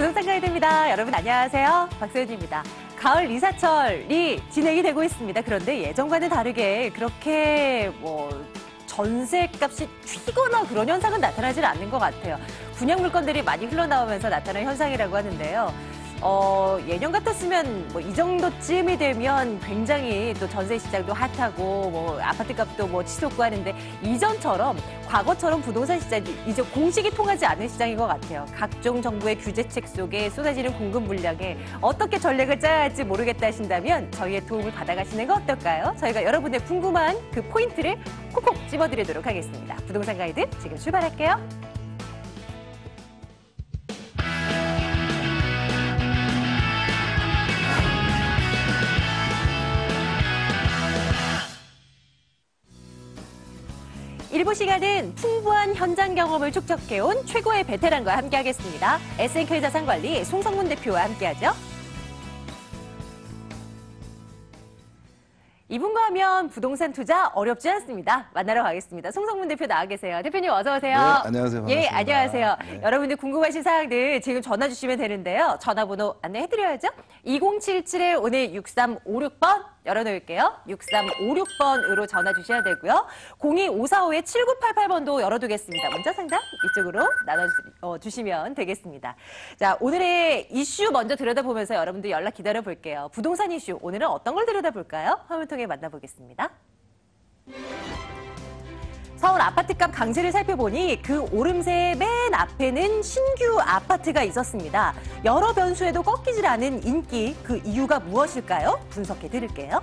부동산 가이드입니다. 여러분 안녕하세요. 박소연입니다. 가을 이사철이 진행이 되고 있습니다. 그런데 예전과는 다르게 그렇게 전세값이 튀거나 그런 현상은 나타나질 않는 것 같아요. 분양 물건들이 많이 흘러나오면서 나타난 현상이라고 하는데요. 예년 같았으면 이 정도쯤이 되면 굉장히 또 전세 시장도 핫하고 아파트 값도 치솟고 하는데 이전처럼 과거처럼 부동산 시장이 이제 공식이 통하지 않는 시장인 것 같아요. 각종 정부의 규제책 속에 쏟아지는 공급 물량에 어떻게 전략을 짜야 할지 모르겠다 하신다면 저희의 도움을 받아가시는 거 어떨까요? 저희가 여러분의 궁금한 그 포인트를 콕콕 집어드리도록 하겠습니다. 부동산 가이드 지금 출발할게요. 일부 시간은 풍부한 현장 경험을 축적해온 최고의 베테랑과 함께하겠습니다. SNK 자산관리 송성문 대표와 함께하죠. 이분과 하면 부동산 투자 어렵지 않습니다. 만나러 가겠습니다. 송성문 대표 나와 계세요. 대표님 어서 오세요. 네, 안녕하세요. 반갑습니다. 예, 안녕하세요. 네. 여러분들 궁금하신 사항들 지금 전화 주시면 되는데요. 전화번호 안내해드려야죠. 2077에 오늘 6356번 열어놓을게요. 6356번으로 전화 주셔야 되고요. 02545-7988번도 열어두겠습니다. 문자 상담 이쪽으로 나눠주시면 되겠습니다. 자, 오늘의 이슈 먼저 들여다보면서 여러분들 연락 기다려볼게요. 부동산 이슈, 오늘은 어떤 걸 들여다볼까요? 화면 통해 만나보겠습니다. 서울 아파트값 강세를 살펴보니 그 오름세의 맨 앞에는 신규 아파트가 있었습니다. 여러 변수에도 꺾이질 않은 인기, 그 이유가 무엇일까요? 분석해 드릴게요.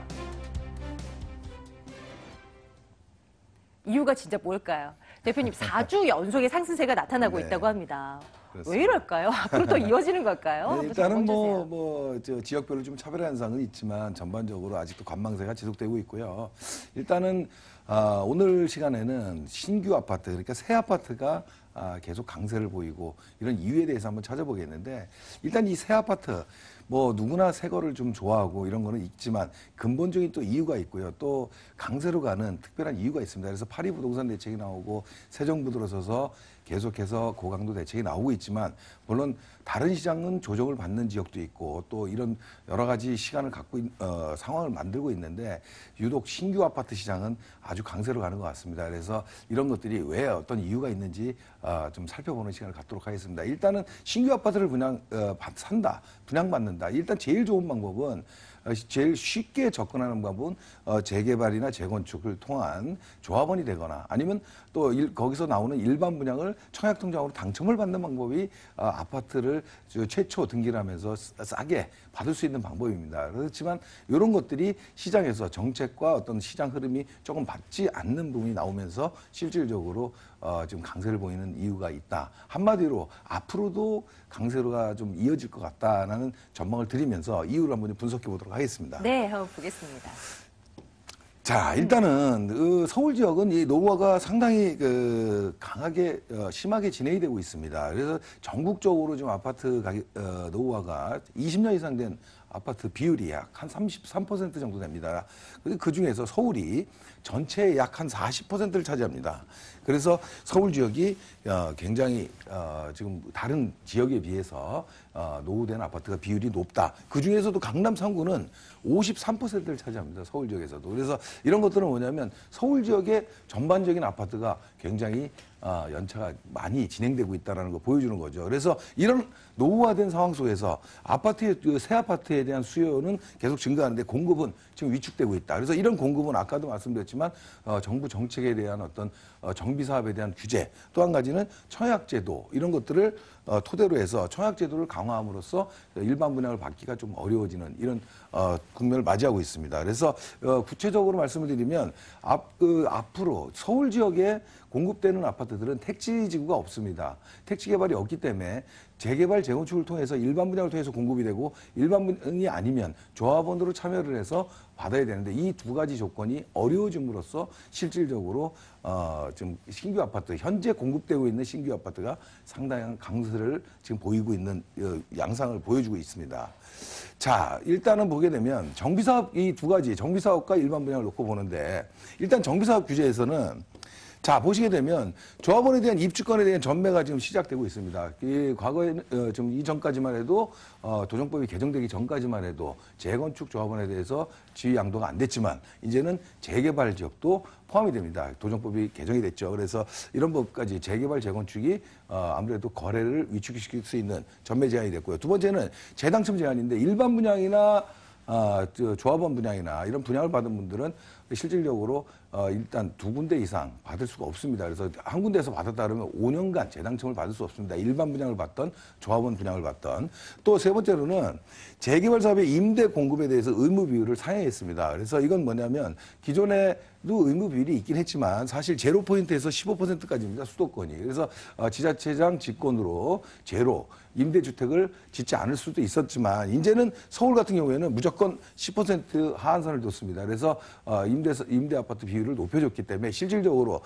이유가 진짜 뭘까요? 대표님, 4주 연속의 상승세가 나타나고 네. 있다고 합니다. 그렇습니다. 왜 이럴까요? 앞으로 더 이어지는 걸까요? 네, 일단은 지역별로 좀 차별 현상은 있지만 전반적으로 아직도 관망세가 지속되고 있고요. 일단은 오늘 시간에는 신규 아파트, 그러니까 새 아파트가 계속 강세를 보이고 이런 이유에 대해서 한번 찾아보겠는데, 일단 이 새 아파트 누구나 새 거를 좀 좋아하고 이런 거는 있지만 근본적인 또 이유가 있고요. 또 강세로 가는 특별한 이유가 있습니다. 그래서 파리 부동산 대책이 나오고 새 정부 들어서서 계속해서 고강도 대책이 나오고 있지만, 물론 다른 시장은 조정을 받는 지역도 있고 또 이런 여러 가지 시간을 갖고 상황을 만들고 있는데, 유독 신규 아파트 시장은 아주 강세로 가는 것 같습니다. 그래서 이런 것들이 왜 어떤 이유가 있는지 좀 살펴보는 시간을 갖도록 하겠습니다. 일단은 신규 아파트를 분양받는다. 일단 제일 좋은 방법은, 제일 쉽게 접근하는 방법은 재개발이나 재건축을 통한 조합원이 되거나, 아니면 또 거기서 나오는 일반 분양을 청약통장으로 당첨을 받는 방법이 아파트를 최초 등기를 하면서 싸게 받을 수 있는 방법입니다. 그렇지만 이런 것들이 시장에서 정책과 어떤 시장 흐름이 조금 받지 않는 부분이 나오면서 실질적으로 지금 강세를 보이는 이유가 있다. 한마디로 앞으로도 강세로가 좀 이어질 것 같다라는 전망을 드리면서 이유를 한번 분석해 보도록 하겠습니다. 네, 한번 보겠습니다. 자, 일단은 서울 지역은 이 노후화가 상당히 강하게 심하게 진행이 되고 있습니다. 그래서 전국적으로 지금 아파트 가격 노후화가 20년 이상 된 아파트 비율이 약 한 33% 정도 됩니다. 그 중에서 서울이 전체의 약 한 40%를 차지합니다. 그래서 서울 지역이 굉장히 지금 다른 지역에 비해서 노후된 아파트가 비율이 높다. 그 중에서도 강남 3구는 53%를 차지합니다. 서울 지역에서도. 그래서 이런 것들은 뭐냐면 서울 지역의 전반적인 아파트가 굉장히 연차가 많이 진행되고 있다는 거 보여주는 거죠. 그래서 이런 노후화된 상황 속에서 새 아파트에 대한 수요는 계속 증가하는데 공급은 지금 위축되고 있다. 그래서 이런 공급은 아까도 말씀드렸지만 정부 정책에 대한 어떤 정비 사업에 대한 규제, 또 한 가지는 청약제도, 이런 것들을 토대로 해서 청약제도를 강화함으로써 일반 분양을 받기가 좀 어려워지는 이런 국면을 맞이하고 있습니다. 그래서 구체적으로 말씀을 드리면 앞으로 서울 지역에 공급되는 아파트들은 택지 지구가 없습니다. 택지 개발이 없기 때문에 재개발, 재건축을 통해서 일반 분양을 통해서 공급이 되고, 일반 분양이 아니면 조합원으로 참여를 해서 받아야 되는데, 이 두 가지 조건이 어려워짐으로써 실질적으로 지금 신규 아파트, 현재 공급되고 있는 신규 아파트가 상당한 강세를 지금 보이고 있는 양상을 보여주고 있습니다. 자, 일단은 보게 되면 정비사업, 이 두 가지, 정비사업과 일반 분양을 놓고 보는데, 일단 정비사업 규제에서는 자, 보시게 되면 조합원에 대한 입주권에 대한 전매가 지금 시작되고 있습니다. 이 과거에는 좀 이전까지만 해도 도정법이 개정되기 전까지만 해도 재건축 조합원에 대해서 지위 양도가 안 됐지만 이제는 재개발 지역도 포함이 됩니다. 도정법이 개정이 됐죠. 그래서 이런 법까지 재개발 재건축이 아무래도 거래를 위축시킬 수 있는 전매 제한이 됐고요. 두 번째는 재당첨 제한인데 일반 분양이나 조합원 분양이나 이런 분양을 받은 분들은 실질적으로 일단 두 군데 이상 받을 수가 없습니다. 그래서 한 군데에서 받았다 그러면 5년간 재당첨을 받을 수 없습니다. 일반 분양을 받던 조합원 분양을 받던. 또 세 번째로는 재개발 사업의 임대 공급에 대해서 의무 비율을 상향했습니다. 그래서 이건 뭐냐면 기존에도 의무 비율이 있긴 했지만 사실 제로 포인트에서 15%까지입니다. 수도권이. 그래서 지자체장 직권으로 제로 임대주택을 짓지 않을 수도 있었지만 이제는 서울 같은 경우에는 무조건 10% 하한선을 뒀습니다. 그래서 임대 아파트 비율을 높여줬기 때문에 실질적으로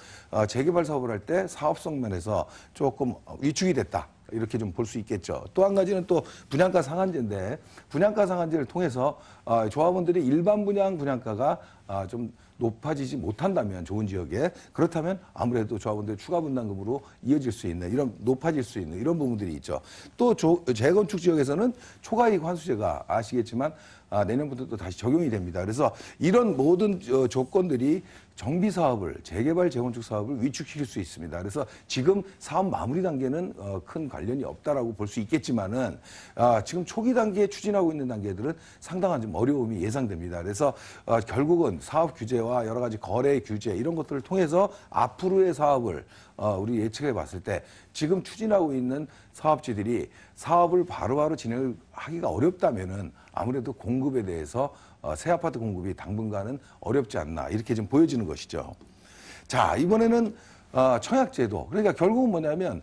재개발 사업을 할 때 사업성 면에서 조금 위축이 됐다. 이렇게 좀 볼 수 있겠죠. 또 한 가지는 또 분양가 상한제인데 분양가 상한제를 통해서 조합원들이 일반 분양가가 좀 높아지지 못한다면 좋은 지역에 그렇다면 아무래도 조합원들의 추가 분담금으로 이어질 수 있는 이런 높아질 수 있는 이런 부분들이 있죠. 또 재건축 지역에서는 초과이익 환수제가 아시겠지만 내년부터 또 다시 적용이 됩니다. 그래서 이런 모든 조건들이 정비 사업을 재개발 재건축 사업을 위축시킬 수 있습니다. 그래서 지금 사업 마무리 단계는 큰 관련이 없다라고 볼 수 있겠지만은 지금 초기 단계에 추진하고 있는 단계들은 상당한 좀 어려움이 예상됩니다. 그래서 결국은 사업 규제와 여러 가지 거래 규제 이런 것들을 통해서 앞으로의 사업을 우리 예측해 봤을 때 지금 추진하고 있는 사업지들이 사업을 바로바로 진행을 하기가 어렵다면은 아무래도 공급에 대해서 새 아파트 공급이 당분간은 어렵지 않나 이렇게 좀 보여지는 것이죠. 자, 이번에는 청약제도. 그러니까 결국은 뭐냐면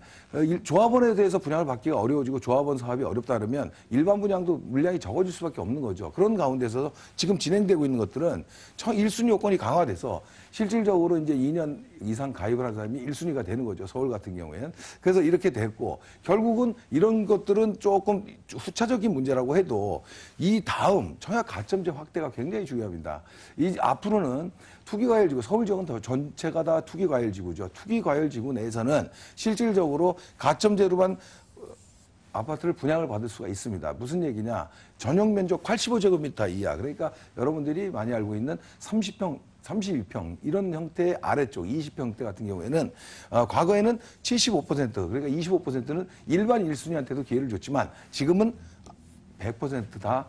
조합원에 대해서 분양을 받기가 어려워지고 조합원 사업이 어렵다 그러면 일반 분양도 물량이 적어질 수밖에 없는 거죠. 그런 가운데서 지금 진행되고 있는 것들은 1순위 요건이 강화돼서 실질적으로 이제 2년 이상 가입을 한 사람이 1순위가 되는 거죠. 서울 같은 경우에는. 그래서 이렇게 됐고 결국은 이런 것들은 조금 후차적인 문제라고 해도 이 다음 청약 가점제 확대가 굉장히 중요합니다. 이 앞으로는 투기과열지구, 서울 지역은 더 전체가 다 투기과열지구죠. 투기과열지구 내에서는 실질적으로 가점제로만 아파트를 분양을 받을 수가 있습니다. 무슨 얘기냐? 전용 면적 85제곱미터 이하. 그러니까 여러분들이 많이 알고 있는 30평, 32평 이런 형태의 아래쪽 20평대 같은 경우에는 과거에는 75% 그러니까 25%는 일반 1순위한테도 기회를 줬지만 지금은 100%다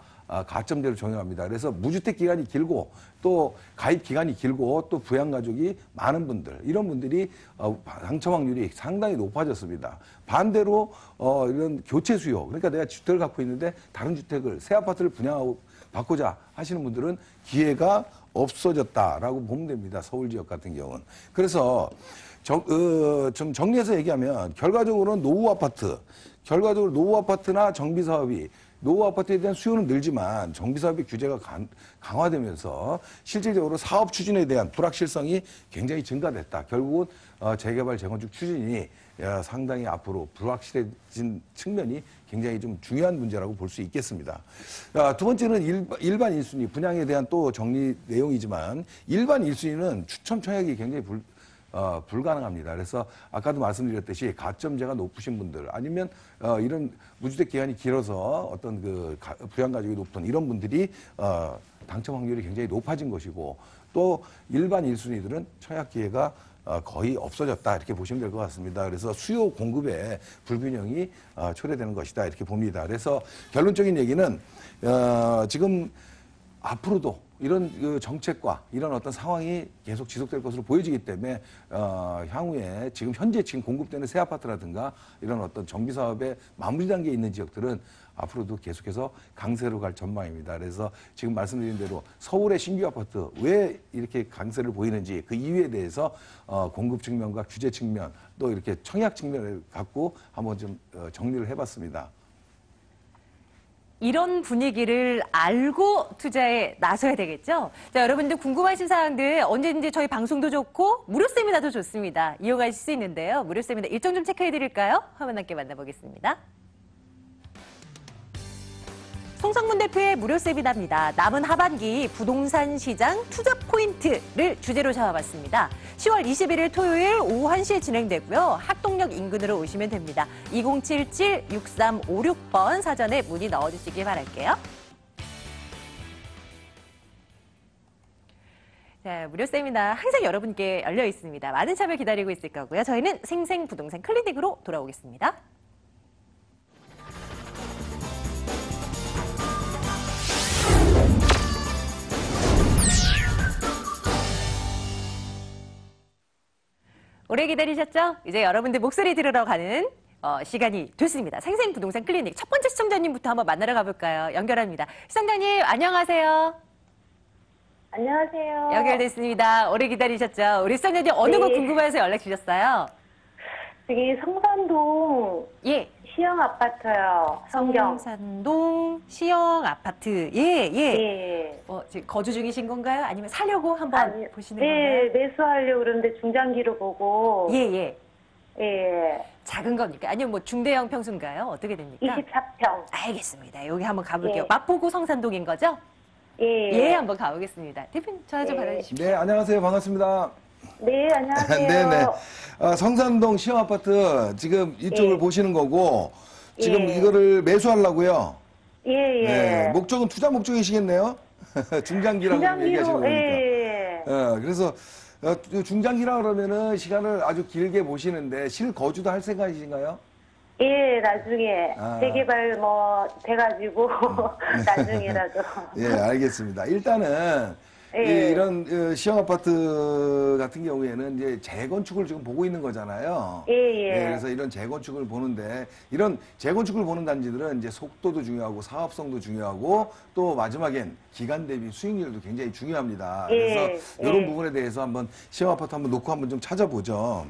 가점제로 적용합니다. 그래서 무주택 기간이 길고 또 가입 기간이 길고 또 부양 가족이 많은 분들 이런 분들이 당첨 확률이 상당히 높아졌습니다. 반대로 이런 교체 수요 그러니까 내가 주택을 갖고 있는데 다른 주택을 새 아파트를 분양하고 받고자 하시는 분들은 기회가 없어졌다라고 보면 됩니다. 서울 지역 같은 경우는. 그래서 좀 정리해서 얘기하면 결과적으로는 노후 아파트나 정비 사업이 노후 아파트에 대한 수요는 늘지만 정비 사업의 규제가 강화되면서 실질적으로 사업 추진에 대한 불확실성이 굉장히 증가됐다. 결국은 재개발 재건축 추진이 상당히 앞으로 불확실해진 측면이 굉장히 좀 중요한 문제라고 볼 수 있겠습니다. 두 번째는 일반 1순위 분양에 대한 또 정리 내용이지만 일반 1순위는 추첨 청약이 굉장히 불가능합니다. 그래서 아까도 말씀드렸듯이 가점제가 높으신 분들 아니면 이런 무주택 기간이 길어서 어떤 그 부양 가족이 높은 이런 분들이 당첨 확률이 굉장히 높아진 것이고 또 일반 1순위들은 청약 기회가 거의 없어졌다 이렇게 보시면 될 것 같습니다. 그래서 수요 공급에 불균형이 초래되는 것이다 이렇게 봅니다. 그래서 결론적인 얘기는 지금 앞으로도 이런 그 정책과 이런 어떤 상황이 계속 지속될 것으로 보여지기 때문에 향후에 지금 공급되는 새 아파트라든가 이런 어떤 정비 사업의 마무리 단계에 있는 지역들은 앞으로도 계속해서 강세로 갈 전망입니다. 그래서 지금 말씀드린 대로 서울의 신규 아파트 왜 이렇게 강세를 보이는지 그 이유에 대해서 공급 측면과 규제 측면 또 이렇게 청약 측면을 갖고 한번 좀 정리를 해봤습니다. 이런 분위기를 알고 투자에 나서야 되겠죠? 자, 여러분들 궁금하신 사항들 언제든지 저희 방송도 좋고 무료 세미나도 좋습니다. 이용하실 수 있는데요. 무료 세미나 일정 좀 체크해 드릴까요? 화면 함께 만나보겠습니다. 송성문 대표의 무료 세미나입니다. 남은 하반기 부동산 시장 투자 포인트를 주제로 잡아봤습니다. 10월 21일 토요일 오후 1시에 진행되고요. 학동역 인근으로 오시면 됩니다. 2077-6356번 사전에 문의 넣어주시기 바랄게요. 자, 무료 세미나 항상 여러분께 열려 있습니다. 많은 참여 기다리고 있을 거고요. 저희는 생생부동산 클리닉으로 돌아오겠습니다. 오래 기다리셨죠? 이제 여러분들 목소리 들으러 가는 시간이 됐습니다. 생생부동산 클리닉 첫 번째 시청자님부터 한번 만나러 가볼까요? 연결합니다. 시청자님 안녕하세요. 안녕하세요. 연결됐습니다. 오래 기다리셨죠? 우리 시청자님 어느 곳 네. 궁금해서 연락 주셨어요? 여기 성산동 예. 시형 아파트요. 성경. 성산동 시형 아파트. 예, 예. 예. 지금 거주 중이신 건가요? 아니면 사려고 한번 보시는 네, 건가요? 매수하려고 그러는데 중장기로 보고. 예, 예. 예. 작은 겁니까? 아니면 뭐 중대형 평수인가요? 어떻게 됩니까? 24평. 알겠습니다. 여기 한번 가볼게요. 예. 마포구 성산동인 거죠? 예. 예, 한번 가보겠습니다. 대표님 전화 좀 예. 받아주십시오. 네, 안녕하세요. 반갑습니다. 네, 안녕하세요. 네네. 성산동 시형 아파트 지금 이쪽을 예. 보시는 거고 지금 예. 이거를 매수하려고요. 예, 예. 네, 목적은 투자 목적이시겠네요. 중장기라고 얘기하시는 중장기로, 거니까. 예. 그래서 중장기라 그러면은 시간을 아주 길게 보시는데 실거주도 할 생각이신가요? 예, 나중에 아. 재개발 뭐 돼가지고 나중에라도. 예, 알겠습니다. 일단은 예. 이런 시형 아파트 같은 경우에는 이제 재건축을 지금 보고 있는 거잖아요. 예, 예. 네, 그래서 이런 재건축을 보는데 이런 재건축을 보는 단지들은 이제 속도도 중요하고 사업성도 중요하고 또 마지막엔 기간 대비 수익률도 굉장히 중요합니다. 예, 그래서 이런 예. 부분에 대해서 한번 시형 아파트 한번 놓고 한번 좀 찾아보죠.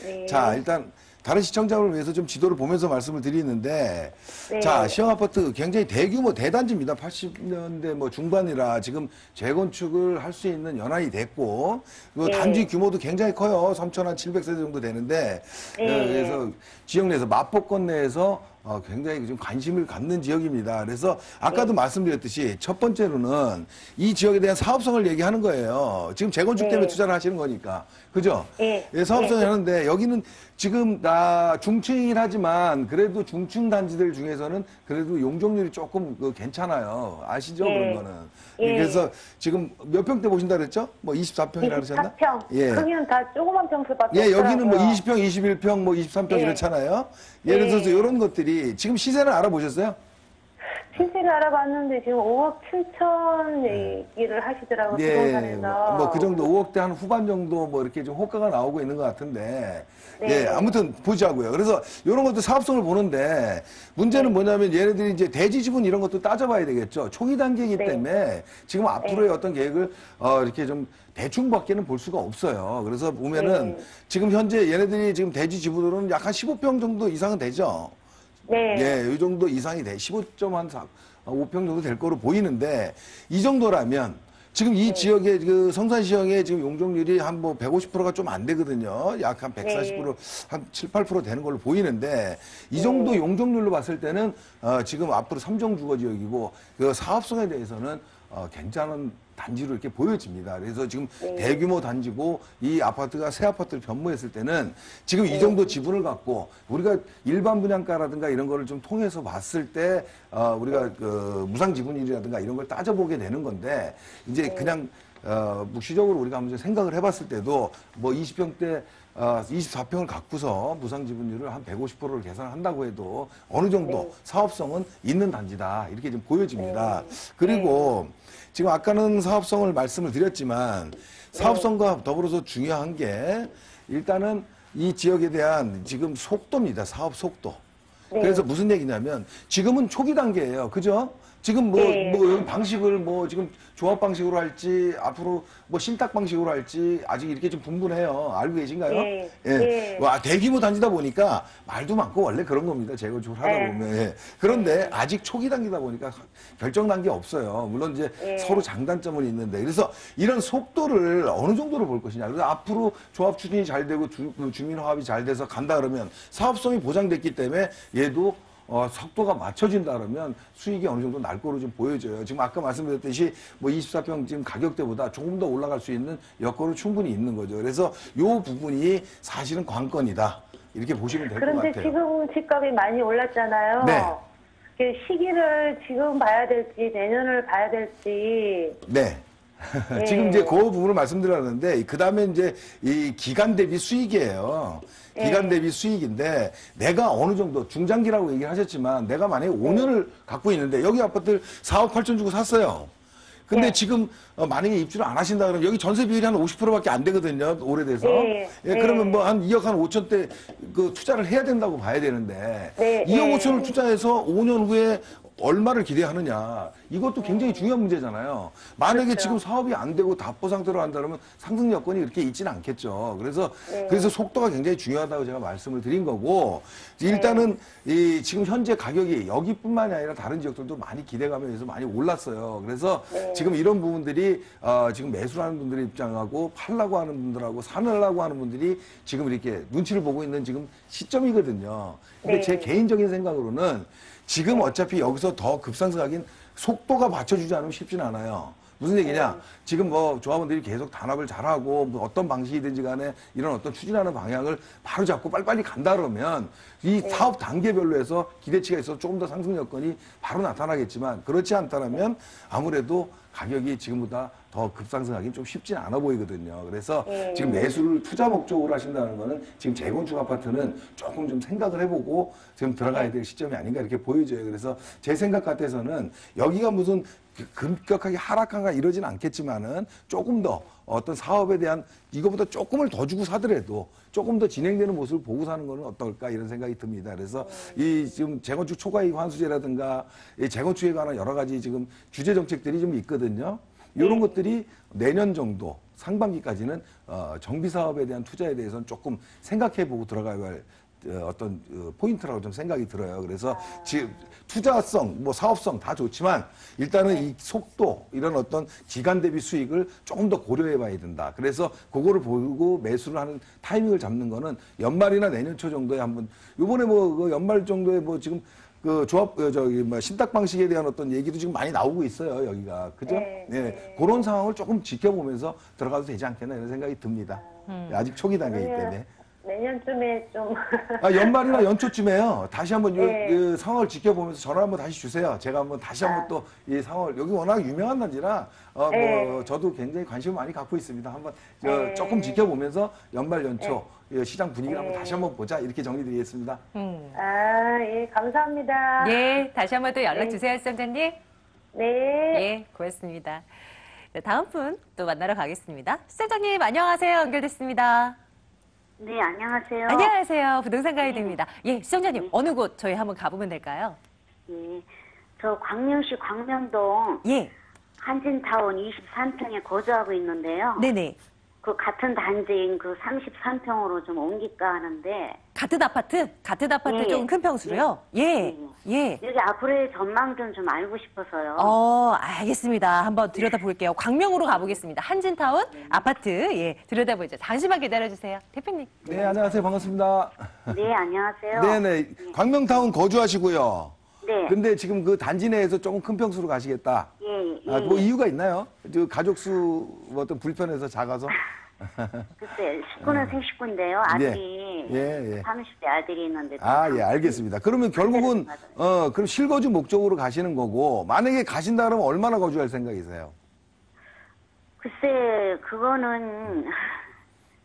네. 자, 일단 다른 시청자를 위해서 좀 지도를 보면서 말씀을 드리는데, 네. 자, 시형 아파트 굉장히 대규모 대단지입니다. 80년대 뭐 중반이라 지금 재건축을 할 수 있는 연한이 됐고, 그리고 네. 단지 규모도 굉장히 커요. 3,700세대 정도 되는데, 네. 그래서 지역 내에서 마포권 내에서 굉장히 좀 관심을 갖는 지역입니다. 그래서 아까도 말씀드렸듯이 첫 번째로는 이 지역에 대한 사업성을 얘기하는 거예요. 지금 재건축 때문에 네. 투자를 하시는 거니까. 그죠? 예. 예, 사업성을 예. 하는데 여기는 지금 중층이긴 하지만 그래도 중층 단지들 중에서는 그래도 용적률이 조금 괜찮아요. 아시죠? 예. 그런 거는. 예. 그래서 지금 몇 평대 보신다 그랬죠? 뭐 24평이라 그러셨나? 24평. 예. 크기는 다 조그만 평수밖에 예, 여기는 뭐 없더라고요. 20평, 21평, 뭐 23평 예. 이렇잖아요. 예를 예. 들어서 이런 것들이 지금 시세는 알아보셨어요? 실제로 알아봤는데 지금 5억 7천 얘기를 하시더라고요. 예, 부동산에서. 뭐 그 정도 5억대 한 후반 정도 뭐 이렇게 좀 호가가 나오고 있는 것 같은데, 네. 예, 아무튼 보자고요. 그래서 이런 것도 사업성을 보는데 문제는 뭐냐면 얘네들이 이제 대지 지분 이런 것도 따져봐야 되겠죠. 초기 단계이기 네. 때문에 지금 앞으로의 어떤 계획을 이렇게 좀 대충밖에는 볼 수가 없어요. 그래서 보면은 네. 지금 현재 얘네들이 지금 대지 지분으로는 약 한 15평 정도 이상은 되죠. 네. 예, 이 정도 이상이 돼. 15.5평 정도 될 거로 보이는데, 이 정도라면, 지금 이 지역의 그 성산시형의 지금 용적률이 한 뭐 150%가 좀 안 되거든요. 약 한 140%, 한 7, 8% 되는 걸로 보이는데, 이 정도 용적률로 봤을 때는, 지금 앞으로 삼정 주거 지역이고, 그 사업성에 대해서는, 괜찮은 단지로 이렇게 보여집니다. 그래서 지금 대규모 단지고 이 아파트가 새 아파트를 변모했을 때는 지금 이 정도 지분을 갖고 우리가 일반 분양가라든가 이런 거를 좀 통해서 봤을 때 우리가 그 무상 지분율이라든가 이런 걸 따져보게 되는 건데 이제 그냥 묵시적으로 우리가 한번 생각을 해봤을 때도 뭐 20평대 24평을 갖고서 무상 지분율을 한 150%를 계산한다고 해도 어느 정도 사업성은 있는 단지다 이렇게 좀 보여집니다. 그리고 지금 아까는 사업성을 말씀을 드렸지만 사업성과 더불어서 중요한 게 일단은 이 지역에 대한 지금 속도입니다. 사업 속도. 그래서 무슨 얘기냐면 지금은 초기 단계예요. 그죠? 지금 뭐 여기 방식을 뭐 지금 조합 방식으로 할지 앞으로 뭐 신탁 방식으로 할지 아직 이렇게 좀 분분해요. 알고 계신가요? 예. 예. 예. 와, 대규모 단지다 보니까 말도 많고 원래 그런 겁니다. 재건축을 하다 예. 보면. 예. 그런데 아직 초기 단계다 보니까 결정 단계 없어요. 물론 이제 서로 장단점은 있는데 그래서 이런 속도를 어느 정도로 볼 것이냐. 그래서 앞으로 조합 추진이 잘 되고 주민 화합이 잘 돼서 간다 그러면 사업성이 보장됐기 때문에 얘도 속도가 맞춰진다 그러면 수익이 어느 정도 날 거로 좀 보여져요. 지금 아까 말씀드렸듯이 뭐 24평 지금 가격대보다 조금 더 올라갈 수 있는 여건은 충분히 있는 거죠. 그래서 요 부분이 사실은 관건이다. 이렇게 보시면 될 것 같아요. 그런데 지금 집값이 많이 올랐잖아요. 네. 그 시기를 지금 봐야 될지 내년을 봐야 될지. 네. 네. 지금 이제 그 부분을 말씀드렸는데, 그 다음에 이제 이 기간 대비 수익이에요. 기간 대비 수익인데, 내가 어느 정도, 중장기라고 얘기를 하셨지만, 내가 만약에 5년을 갖고 있는데, 여기 아파트를 4억 8천 주고 샀어요. 근데 네. 지금 만약에 입주를 안 하신다 그러면 여기 전세 비율이 한 50%밖에 안 되거든요. 오래돼서. 네. 예, 그러면 뭐 한 2억 한 5천대 그 투자를 해야 된다고 봐야 되는데, 네. 2억 네. 5천을 투자해서 5년 후에 얼마를 기대하느냐. 이것도 굉장히 중요한 문제잖아요. 만약에 그렇죠. 지금 사업이 안 되고 답보 상태로 한다면 상승 여건이 그렇게 있지는 않겠죠. 그래서 네. 그래서 속도가 굉장히 중요하다고 제가 말씀을 드린 거고, 일단은 이 지금 현재 가격이 여기뿐만이 아니라 다른 지역들도 많이 기대감에 의해서 많이 올랐어요. 그래서 지금 이런 부분들이 지금 매수하는 분들의 입장하고 팔라고 하는 분들하고 사려고 하는 분들이 지금 이렇게 눈치를 보고 있는 지금 시점이거든요. 근데 네. 제 개인적인 생각으로는 지금 어차피 여기서 더 급상승하긴 속도가 받쳐주지 않으면 쉽진 않아요. 무슨 얘기냐? 지금 뭐 조합원들이 계속 단합을 잘하고 뭐 어떤 방식이든지 간에 이런 어떤 추진하는 방향을 바로 잡고 빨리빨리 간다 그러면 이 사업 단계별로 해서 기대치가 있어서 조금 더 상승 여건이 바로 나타나겠지만, 그렇지 않다면 아무래도 가격이 지금보다 더 급상승하기는 좀 쉽진 않아 보이거든요. 그래서 지금 매수를 투자 목적으로 하신다는 거는 지금 재건축 아파트는 조금 좀 생각을 해보고 지금 들어가야 될 시점이 아닌가 이렇게 보여져요. 그래서 제 생각 같아서는 여기가 무슨 급격하게 하락한가 이러진 않겠지만은 조금 더 어떤 사업에 대한 이거보다 조금을 더 주고 사더라도 조금 더 진행되는 모습을 보고 사는 거는 어떨까 이런 생각이 듭니다. 그래서 이 지금 재건축 초과이익 환수제라든가 이 재건축에 관한 여러 가지 지금 규제 정책들이 좀 있거든요. 이런 것들이 내년 정도 상반기까지는 정비 사업에 대한 투자에 대해서는 조금 생각해보고 들어가야 할 어떤 포인트라고 좀 생각이 들어요. 그래서 지금 투자성, 뭐 사업성 다 좋지만 일단은 이 속도, 이런 어떤 기간 대비 수익을 조금 더 고려해 봐야 된다. 그래서 그거를 보고 매수를 하는 타이밍을 잡는 거는 연말이나 내년 초 정도에 한번, 요번에 뭐 그 연말 정도에 뭐 지금 그 조합, 저기 뭐 신탁 방식에 대한 어떤 얘기도 지금 많이 나오고 있어요, 여기가. 그죠? 네, 네. 그런 상황을 조금 지켜보면서 들어가도 되지 않겠나 이런 생각이 듭니다. 아직 초기 단계이기 때문에. 내년쯤에 좀. 연말이나 연초쯤에요. 다시 한번 네. 그 상황을 지켜보면서 전화 한번 다시 주세요. 제가 한번 다시 한번 또 이 상황을, 여기 워낙 유명한 단지라 네. 뭐 저도 굉장히 관심을 많이 갖고 있습니다. 한번 네. 조금 지켜보면서 연말 연초 시장 분위기를 한번 다시 한번 보자 이렇게 정리드리겠습니다. 예, 감사합니다. 예, 다시 한번 또 연락 주세요, 시청자님. 네. 예, 고맙습니다. 네, 다음 분 또 만나러 가겠습니다. 시청자님, 안녕하세요. 연결됐습니다. 네, 안녕하세요. 안녕하세요. 부동산 가이드입니다. 예, 시청자님, 어느 곳 저희 한번 가보면 될까요? 예, 저 광명시 광명동 예, 한진타운 23평에 거주하고 있는데요. 네네. 그 같은 단지인 그 33평으로 좀 옮길까 하는데. 같은 아파트? 같은 아파트 예, 조금 큰 평수로요? 예, 예. 여기 앞으로의 전망 좀 알고 싶어서요. 알겠습니다. 한번 들여다볼게요. 광명으로 가보겠습니다. 한진타운 아파트, 예, 들여다보죠. 잠시만 기다려주세요. 대표님. 네, 안녕하세요. 반갑습니다. 네, 안녕하세요. 네네. 광명타운 거주하시고요. 네. 근데 지금 그 단지 내에서 조금 큰 평수로 가시겠다. 예, 예. 뭐 이유가 있나요? 저 가족 수 뭐 어떤 불편해서 작아서? 글쎄, 식구는 세 식구인데요. 아들이 예. 30대 아들이 있는데. 예, 알겠습니다. 그러면 결국은, 그럼 실거주 목적으로 가시는 거고, 만약에 가신다 그러면 얼마나 거주할 생각이세요? 글쎄, 그거는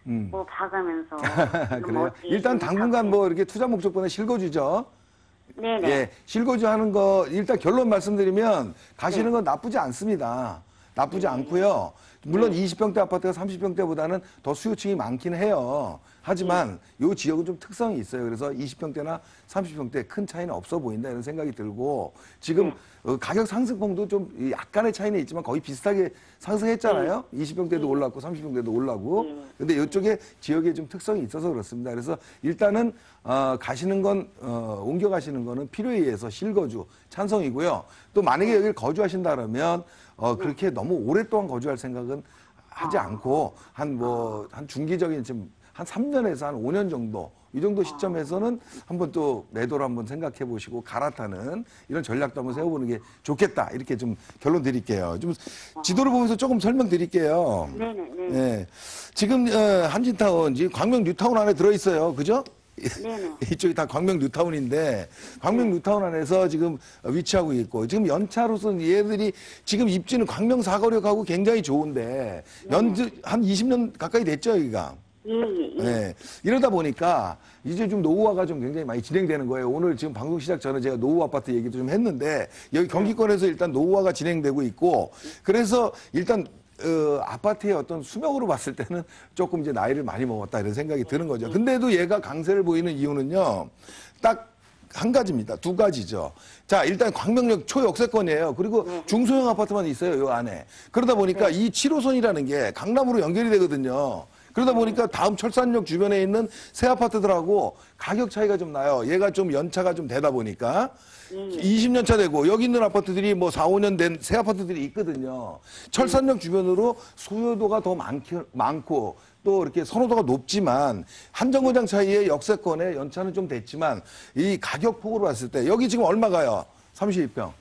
뭐 봐가면서. 그래요? 어떻게 일단 좀 당분간 하고. 뭐 이렇게 투자 목적보다 실거주죠? 네네. 예, 실거주 하는 거, 일단 결론 말씀드리면, 가시는 건 나쁘지 않습니다. 나쁘지 않고요. 물론 20평대 아파트가 30평대보다는 더 수요층이 많긴 해요. 하지만 이 지역은 좀 특성이 있어요. 그래서 20평대나 30평대 큰 차이는 없어 보인다 이런 생각이 들고, 지금 가격 상승폭도 좀 약간의 차이는 있지만 거의 비슷하게 상승했잖아요. 20평대도 올랐고 30평대도 올라고. 근데 이쪽에 지역에 좀 특성이 있어서 그렇습니다. 그래서 일단은 가시는 건 옮겨 가시는 거는 필요에 의해서 실거주 찬성이고요. 또 만약에 여기를 거주하신다 그러면 그렇게 너무 오랫동안 거주할 생각은 하지 않고 한 중기적인 지금 한 3년에서 한 5년 정도 이 정도 시점에서는 한번 또 매도를 한번 생각해 보시고 갈아타는 이런 전략도 한번 세워보는 게 좋겠다. 이렇게 좀 결론 드릴게요. 좀 지도를 보면서 조금 설명드릴게요. 네네. 네. 지금 한진타운, 지금 광명 뉴타운 안에 들어있어요. 그죠? 네네. 이쪽이 다 광명 뉴타운인데 광명 뉴타운 안에서 지금 위치하고 있고 지금 연차로서는 얘들이 지금 입지는 광명 사거리하고 굉장히 좋은데 연주 한 20년 가까이 됐죠, 여기가. 예. 네. 이러다 보니까 이제 좀 노후화가 좀 굉장히 많이 진행되는 거예요. 오늘 지금 방송 시작 전에 제가 노후 아파트 얘기도 좀 했는데 여기 경기권에서 일단 노후화가 진행되고 있고 그래서 일단 아파트의 어떤 수명으로 봤을 때는 조금 이제 나이를 많이 먹었다 이런 생각이 드는 거죠. 근데도 얘가 강세를 보이는 이유는요. 딱 한 가지입니다. 두 가지죠. 자, 일단 광명역 초역세권이에요. 그리고 중소형 아파트만 있어요, 요 안에. 그러다 보니까 이 7호선이라는 게 강남으로 연결이 되거든요. 그러다 보니까 다음 철산역 주변에 있는 새 아파트들하고 가격 차이가 좀 나요. 얘가 좀 연차가 좀 되다 보니까 20년 차 되고 여기 있는 아파트들이 뭐 4, 5년 된 새 아파트들이 있거든요. 철산역 주변으로 소요도가 더 많고 또 이렇게 선호도가 높지만 한 정거장 차이의 역세권의 연차는 좀 됐지만 이 가격 폭으로 봤을 때 여기 지금 얼마가요? 32평.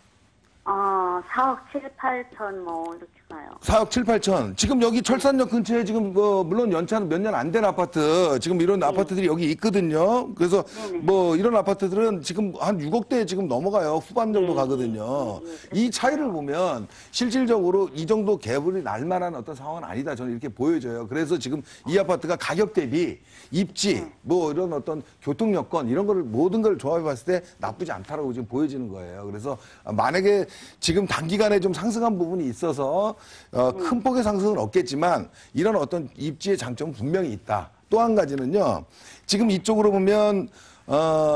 4억 7, 8천 뭐 이렇게 가요. 4억 7, 8천. 지금 여기 철산역 근처에 지금 물론 연차는 몇 년 안 된 아파트 지금 이런 아파트들이 여기 있거든요. 그래서 뭐 이런 아파트들은 지금 한 6억대 지금 넘어가요. 후반 정도 가거든요. 이 차이를 보면 실질적으로 이 정도 갭을 날 만한 어떤 상황은 아니다. 저는 이렇게 보여져요. 그래서 지금 이 아파트가 가격 대비 입지 뭐 이런 어떤 교통 여건 이런 거를 모든 걸 조합해 봤을 때 나쁘지 않다라고 지금 보여지는 거예요. 그래서 만약에 지금 단기간에 좀 상승한 부분이 있어서 큰 폭의 상승은 없겠지만 이런 어떤 입지의 장점은 분명히 있다. 또 한 가지는요. 지금 이쪽으로 보면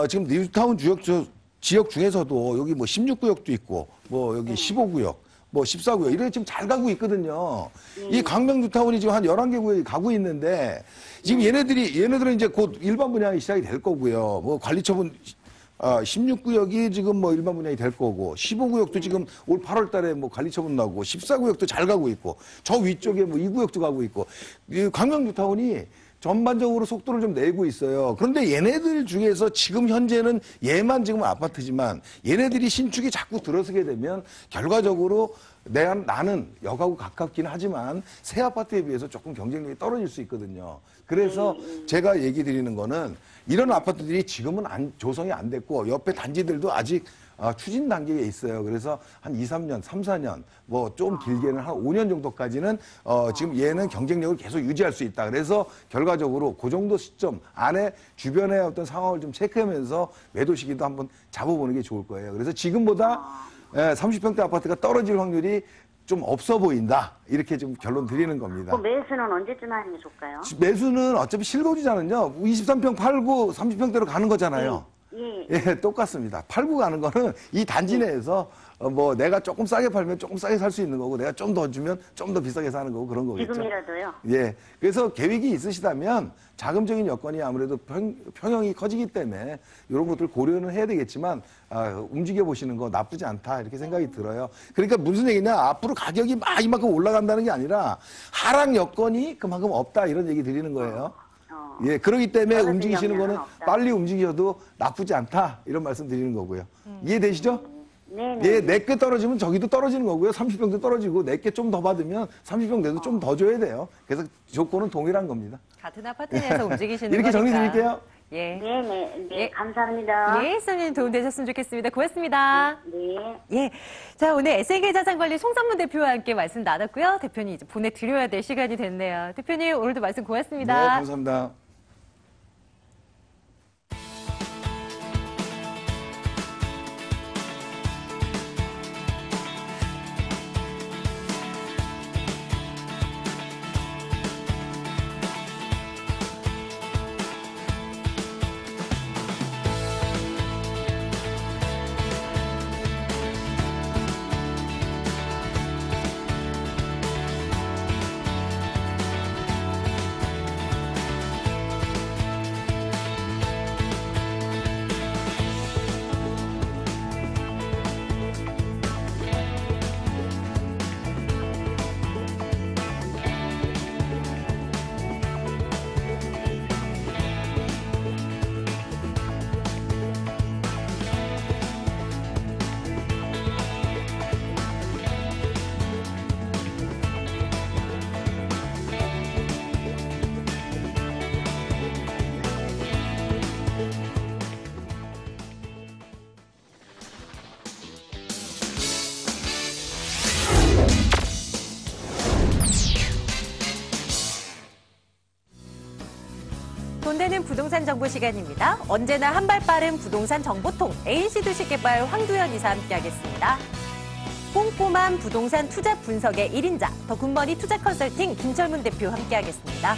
지금 뉴타운 지역 중에서도 여기 뭐 16구역도 있고 뭐 여기 15구역 뭐 14구역 이렇게 지금 잘 가고 있거든요. 이 광명 뉴타운이 지금 한 11개 구역이 가고 있는데 지금 얘네들은 이제 곧 일반 분양이 시작이 될 거고요. 뭐 관리처분 16구역이 지금 뭐 일반 분양이 될 거고 15구역도 지금 올 8월 달에 뭐 관리처분 나오고 14구역도 잘 가고 있고 저 위쪽에 뭐 2구역도 가고 있고 이 광명 뉴타운이 전반적으로 속도를 좀 내고 있어요. 그런데 얘네들 중에서 지금 현재는 얘만 지금 아파트지만 얘네들이 신축이 자꾸 들어서게 되면 결과적으로 나는 역하고 가깝긴 하지만 새 아파트에 비해서 조금 경쟁력이 떨어질 수 있거든요. 그래서 제가 얘기 드리는 거는 이런 아파트들이 지금은 조성이 안 됐고 옆에 단지들도 아직 추진 단계에 있어요. 그래서 한 2, 3년, 3, 4년, 뭐 좀 길게는 한 5년 정도까지는 지금 얘는 경쟁력을 계속 유지할 수 있다. 그래서 결과적으로 그 정도 시점 안에 주변의 어떤 상황을 좀 체크하면서 매도 시기도 한번 잡아보는 게 좋을 거예요. 그래서 지금보다 30평대 아파트가 떨어질 확률이 좀 없어 보인다. 이렇게 좀 결론 드리는 겁니다. 그 매수는 언제쯤 하는 게 좋을까요? 매수는 어차피 실거주자는요. 23평 팔고 30평대로 가는 거잖아요. 예, 똑같습니다. 팔고 가는 거는 이 단지 내에서 뭐 내가 조금 싸게 팔면 조금 싸게 살 수 있는 거고 내가 좀 더 주면 좀 더 비싸게 사는 거고 그런 거겠죠. 지금이라도요? 예. 그래서 계획이 있으시다면 자금적인 여건이 아무래도 평형이 커지기 때문에 이런 것들 고려는 해야 되겠지만 움직여 보시는 거 나쁘지 않다 이렇게 생각이 들어요. 그러니까 무슨 얘기냐 앞으로 가격이 막 이만큼 올라간다는 게 아니라 하락 여건이 그만큼 없다 이런 얘기 드리는 거예요. 예, 그렇기 때문에 움직이시는 거는 빨리 움직여도 나쁘지 않다 이런 말씀 드리는 거고요. 이해되시죠? 네. 예, 내게 떨어지면 저기도 떨어지는 거고요. 30평도 떨어지고 내게 좀 더 받으면 30평 내도 좀 더 줘야 돼요. 그래서 조건은 동일한 겁니다. 같은 아파트 내에서 움직이시는 이렇게 거니까. 정리 드릴게요. 예. 네. 예. 감사합니다. 예, 시청님 도움 되셨으면 좋겠습니다. 고맙습니다. 네. 예. 자, 오늘 SNK 자산관리 송상문 대표와 함께 말씀 나눴고요. 대표님 이제 보내드려야 될 시간이 됐네요. 대표님 오늘도 말씀 고맙습니다. 네, 감사합니다. 돈되는 부동산 정보 시간입니다. 언제나 한 발 빠른 부동산 정보통 ANC도시개발 황두현 이사 함께하겠습니다. 꼼꼼한 부동산 투자 분석의 1인자 더 굿머니 투자 컨설팅 김철문 대표 함께하겠습니다.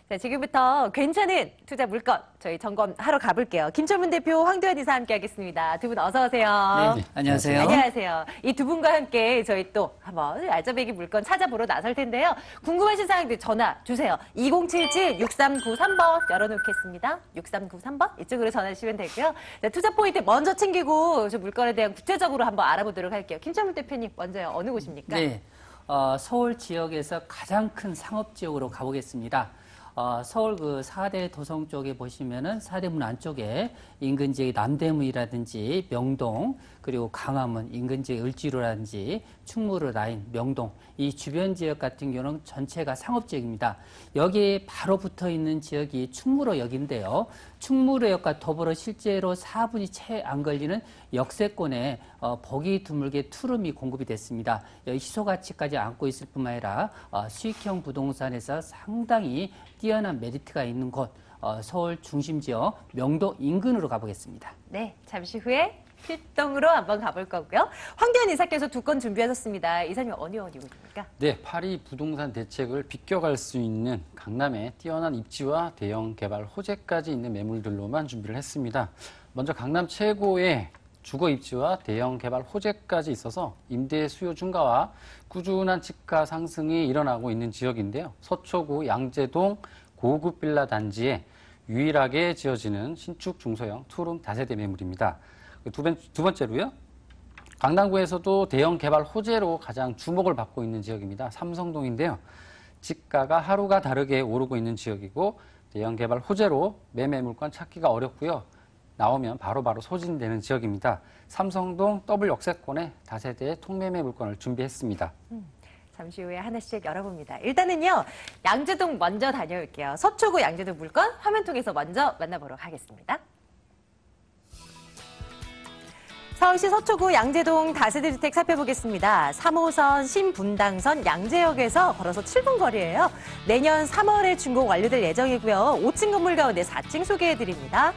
자, 지금부터 괜찮은 투자 물건 저희 점검하러 가볼게요. 김철문 대표, 황두현 이사 함께하겠습니다. 두 분 어서 오세요. 네, 안녕하세요. 안녕하세요. 이 두 분과 함께 저희 또 한번 알짜배기 물건 찾아보러 나설 텐데요. 궁금하신 사항들 전화 주세요. 2077-6393번 열어놓겠습니다. 6393번 이쪽으로 전화 주시면 되고요. 자, 투자 포인트 먼저 챙기고 저 물건에 대한 구체적으로 한번 알아보도록 할게요. 김철문 대표님 먼저요. 어느 곳입니까? 네, 서울 지역에서 가장 큰 상업 지역으로 가보겠습니다. 서울 그 4대 도성 쪽에 보시면은 4대문 안쪽에 인근 지역의 남대문이라든지 명동, 그리고 강화문, 인근 지역 을지로라든지 충무로 라인, 명동, 이 주변 지역 같은 경우는 전체가 상업지역입니다. 여기에 바로 붙어 있는 지역이 충무로역인데요. 충무로역과 더불어 실제로 4분이 채 안 걸리는 역세권에 보기 드물게 투룸이 공급이 됐습니다. 여기 희소가치까지 안고 있을 뿐만 아니라 수익형 부동산에서 상당히 뛰어난 메리트가 있는 곳, 서울 중심지역 명동 인근으로 가보겠습니다. 네, 잠시 후에 필동으로 한번 가볼 거고요. 황교안 이사께서 두 건 준비하셨습니다. 이사님 어디 곳입니까? 네, 파리 부동산 대책을 비껴갈 수 있는 강남의 뛰어난 입지와 대형 개발 호재까지 있는 매물들로만 준비를 했습니다. 먼저 강남 최고의 주거 입지와 대형 개발 호재까지 있어서 임대 수요 증가와 꾸준한 집가 상승이 일어나고 있는 지역인데요. 서초구 양재동 고급 빌라 단지에 유일하게 지어지는 신축 중소형 투룸 다세대 매물입니다. 두 번째로요. 강남구에서도 대형 개발 호재로 가장 주목을 받고 있는 지역입니다. 삼성동인데요. 집가가 하루가 다르게 오르고 있는 지역이고 대형 개발 호재로 매매 물건 찾기가 어렵고요. 나오면 바로바로 소진되는 지역입니다. 삼성동 더블 역세권에 다세대 통매매 물건을 준비했습니다. 잠시 후에 하나씩 열어봅니다. 일단은요, 양재동 먼저 다녀올게요. 서초구 양재동 물건 화면 통해서 먼저 만나보러 가겠습니다. 서울시 서초구 양재동 다세대 주택 살펴보겠습니다. 3호선 신분당선 양재역에서 걸어서 7분 거리예요. 내년 3월에 준공 완료될 예정이고요. 5층 건물 가운데 4층 소개해드립니다.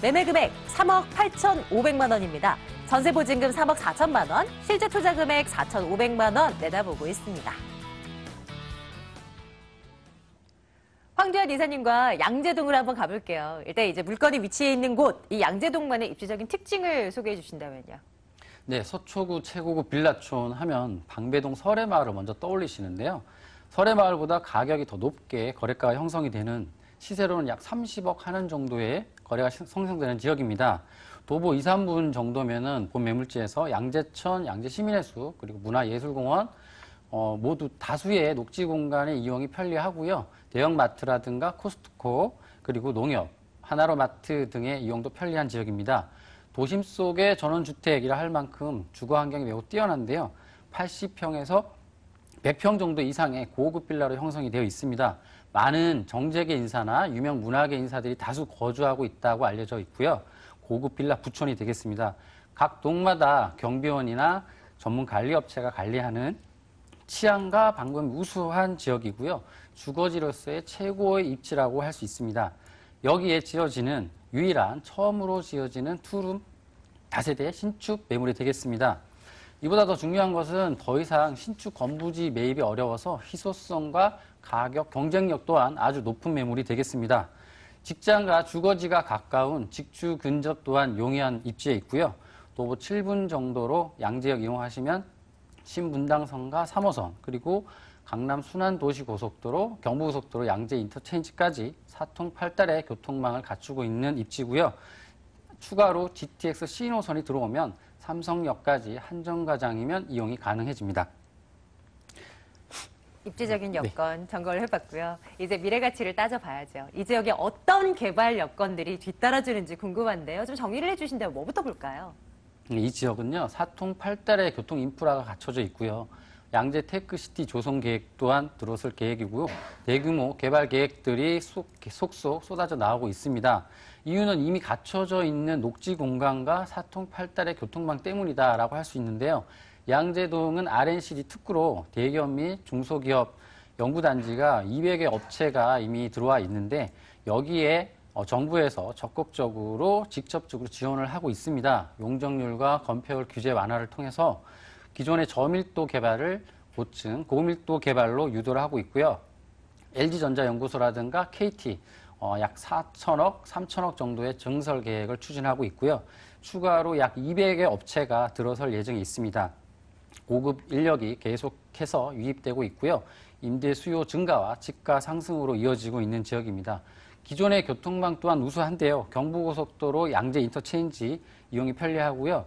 매매 금액 3억 8,500만 원입니다. 전세 보증금 3억 4천만 원, 실제 투자 금액 4,500만 원 내다보고 있습니다. 황두현 이사님과 양재동을 한번 가볼게요. 일단 이제 물건이 위치해 있는 곳, 이 양재동만의 입지적인 특징을 소개해 주신다면요. 네, 서초구 최고급 빌라촌 하면 방배동 설해마을을 먼저 떠올리시는데요. 설해마을보다 가격이 더 높게 거래가가 형성이 되는 시세로는 약 30억 하는 정도의 거래가 형성되는 지역입니다. 도보 2, 3분 정도면은 본 매물지에서 양재천, 양재시민회수, 그리고 문화예술공원 모두 다수의 녹지 공간의 이용이 편리하고요. 대형마트라든가 코스트코, 그리고 농협, 하나로마트 등의 이용도 편리한 지역입니다. 도심 속의 전원주택이라 할 만큼 주거 환경이 매우 뛰어난데요. 80평에서 100평 정도 이상의 고급 빌라로 형성이 되어 있습니다. 많은 정재계 인사나 유명 문화계 인사들이 다수 거주하고 있다고 알려져 있고요. 고급 빌라 부촌이 되겠습니다. 각 동마다 경비원이나 전문 관리업체가 관리하는 치안과 방범이 우수한 지역이고요. 주거지로서의 최고의 입지라고 할 수 있습니다. 여기에 지어지는 유일한 처음으로 지어지는 투룸 다세대 신축 매물이 되겠습니다. 이보다 더 중요한 것은 더 이상 신축 건부지 매입이 어려워서 희소성과 가격 경쟁력 또한 아주 높은 매물이 되겠습니다. 직장과 주거지가 가까운 직주 근접 또한 용이한 입지에 있고요. 도보 7분 정도로 양재역 이용하시면 신분당선과 3호선 그리고 강남 순환도시고속도로, 경부고속도로 양재 인터체인지까지 사통 8달의 교통망을 갖추고 있는 입지고요. 추가로 GTX C노선이 들어오면 삼성역까지 한정거장이면 이용이 가능해집니다. 입지적인 여건 점검을 해봤고요. 이제 미래 가치를 따져봐야죠. 이 지역에 어떤 개발 여건들이 뒤따라주는지 궁금한데요. 좀 정리를 해주신다면 뭐부터 볼까요? 이 지역은요, 사통 8달의 교통 인프라가 갖춰져 있고요. 양재 테크시티 조성 계획 또한 들어설 계획이고요. 대규모 개발 계획들이 속속 쏟아져 나오고 있습니다. 이유는 이미 갖춰져 있는 녹지 공간과 사통 8달의 교통망 때문이다라고 할 수 있는데요. 양재동은 R&CD 특구로 대기업 및 중소기업 연구단지가 200의 업체가 이미 들어와 있는데 여기에 정부에서 적극적으로 직접적으로 지원을 하고 있습니다. 용적률과 건폐율 규제 완화를 통해서 기존의 저밀도 개발을 고층, 고밀도 개발로 유도를 하고 있고요. LG전자연구소라든가 KT 약 4천억, 3천억 정도의 증설 계획을 추진하고 있고요. 추가로 약 200의 업체가 들어설 예정이 있습니다. 고급 인력이 계속해서 유입되고 있고요. 임대 수요 증가와 집가 상승으로 이어지고 있는 지역입니다. 기존의 교통망 또한 우수한데요. 경부고속도로 양재 인터체인지 이용이 편리하고요.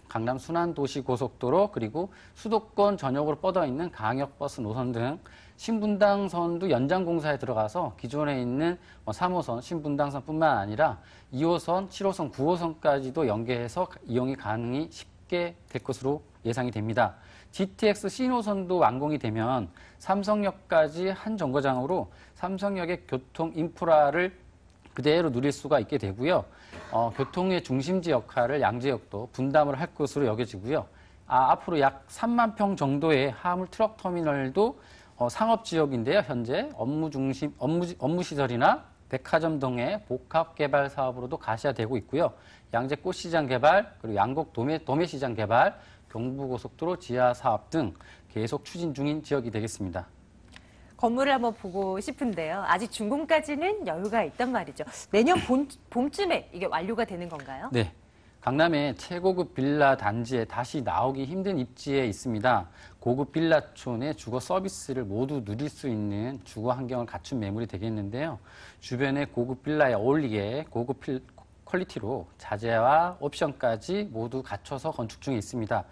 강남 순환도시고속도로 그리고 수도권 전역으로 뻗어있는 강역버스 노선 등 신분당선도 연장공사에 들어가서 기존에 있는 3호선 신분당선뿐만 아니라 2호선, 7호선, 9호선까지도 연계해서 이용이 가능이 쉽게 될 것으로 예상이 됩니다. GTX 신호선도 완공이 되면 삼성역까지 한 정거장으로 삼성역의 교통 인프라를 그대로 누릴 수가 있게 되고요. 교통의 중심지 역할을 양재역도 분담을 할 것으로 여겨지고요. 앞으로 약 3만 평 정도의 화물 트럭 터미널도 상업지역인데요. 현재 업무시설이나 백화점 등의 복합 개발 사업으로도 가시화되고 있고요. 양재 꽃시장 개발, 그리고 양곡 도매시장 개발, 경부고속도로 지하 사업 등 계속 추진 중인 지역이 되겠습니다. 건물을 한번 보고 싶은데요. 아직 준공까지는 여유가 있단 말이죠. 내년 봄쯤에 이게 완료가 되는 건가요? 네. 강남의 최고급 빌라 단지에 다시 나오기 힘든 입지에 있습니다. 고급 빌라촌의 주거 서비스를 모두 누릴 수 있는 주거 환경을 갖춘 매물이 되겠는데요. 주변의 고급 빌라에 어울리게 고급 퀄리티로 자재와 옵션까지 모두 갖춰서 건축 중에 있습니다.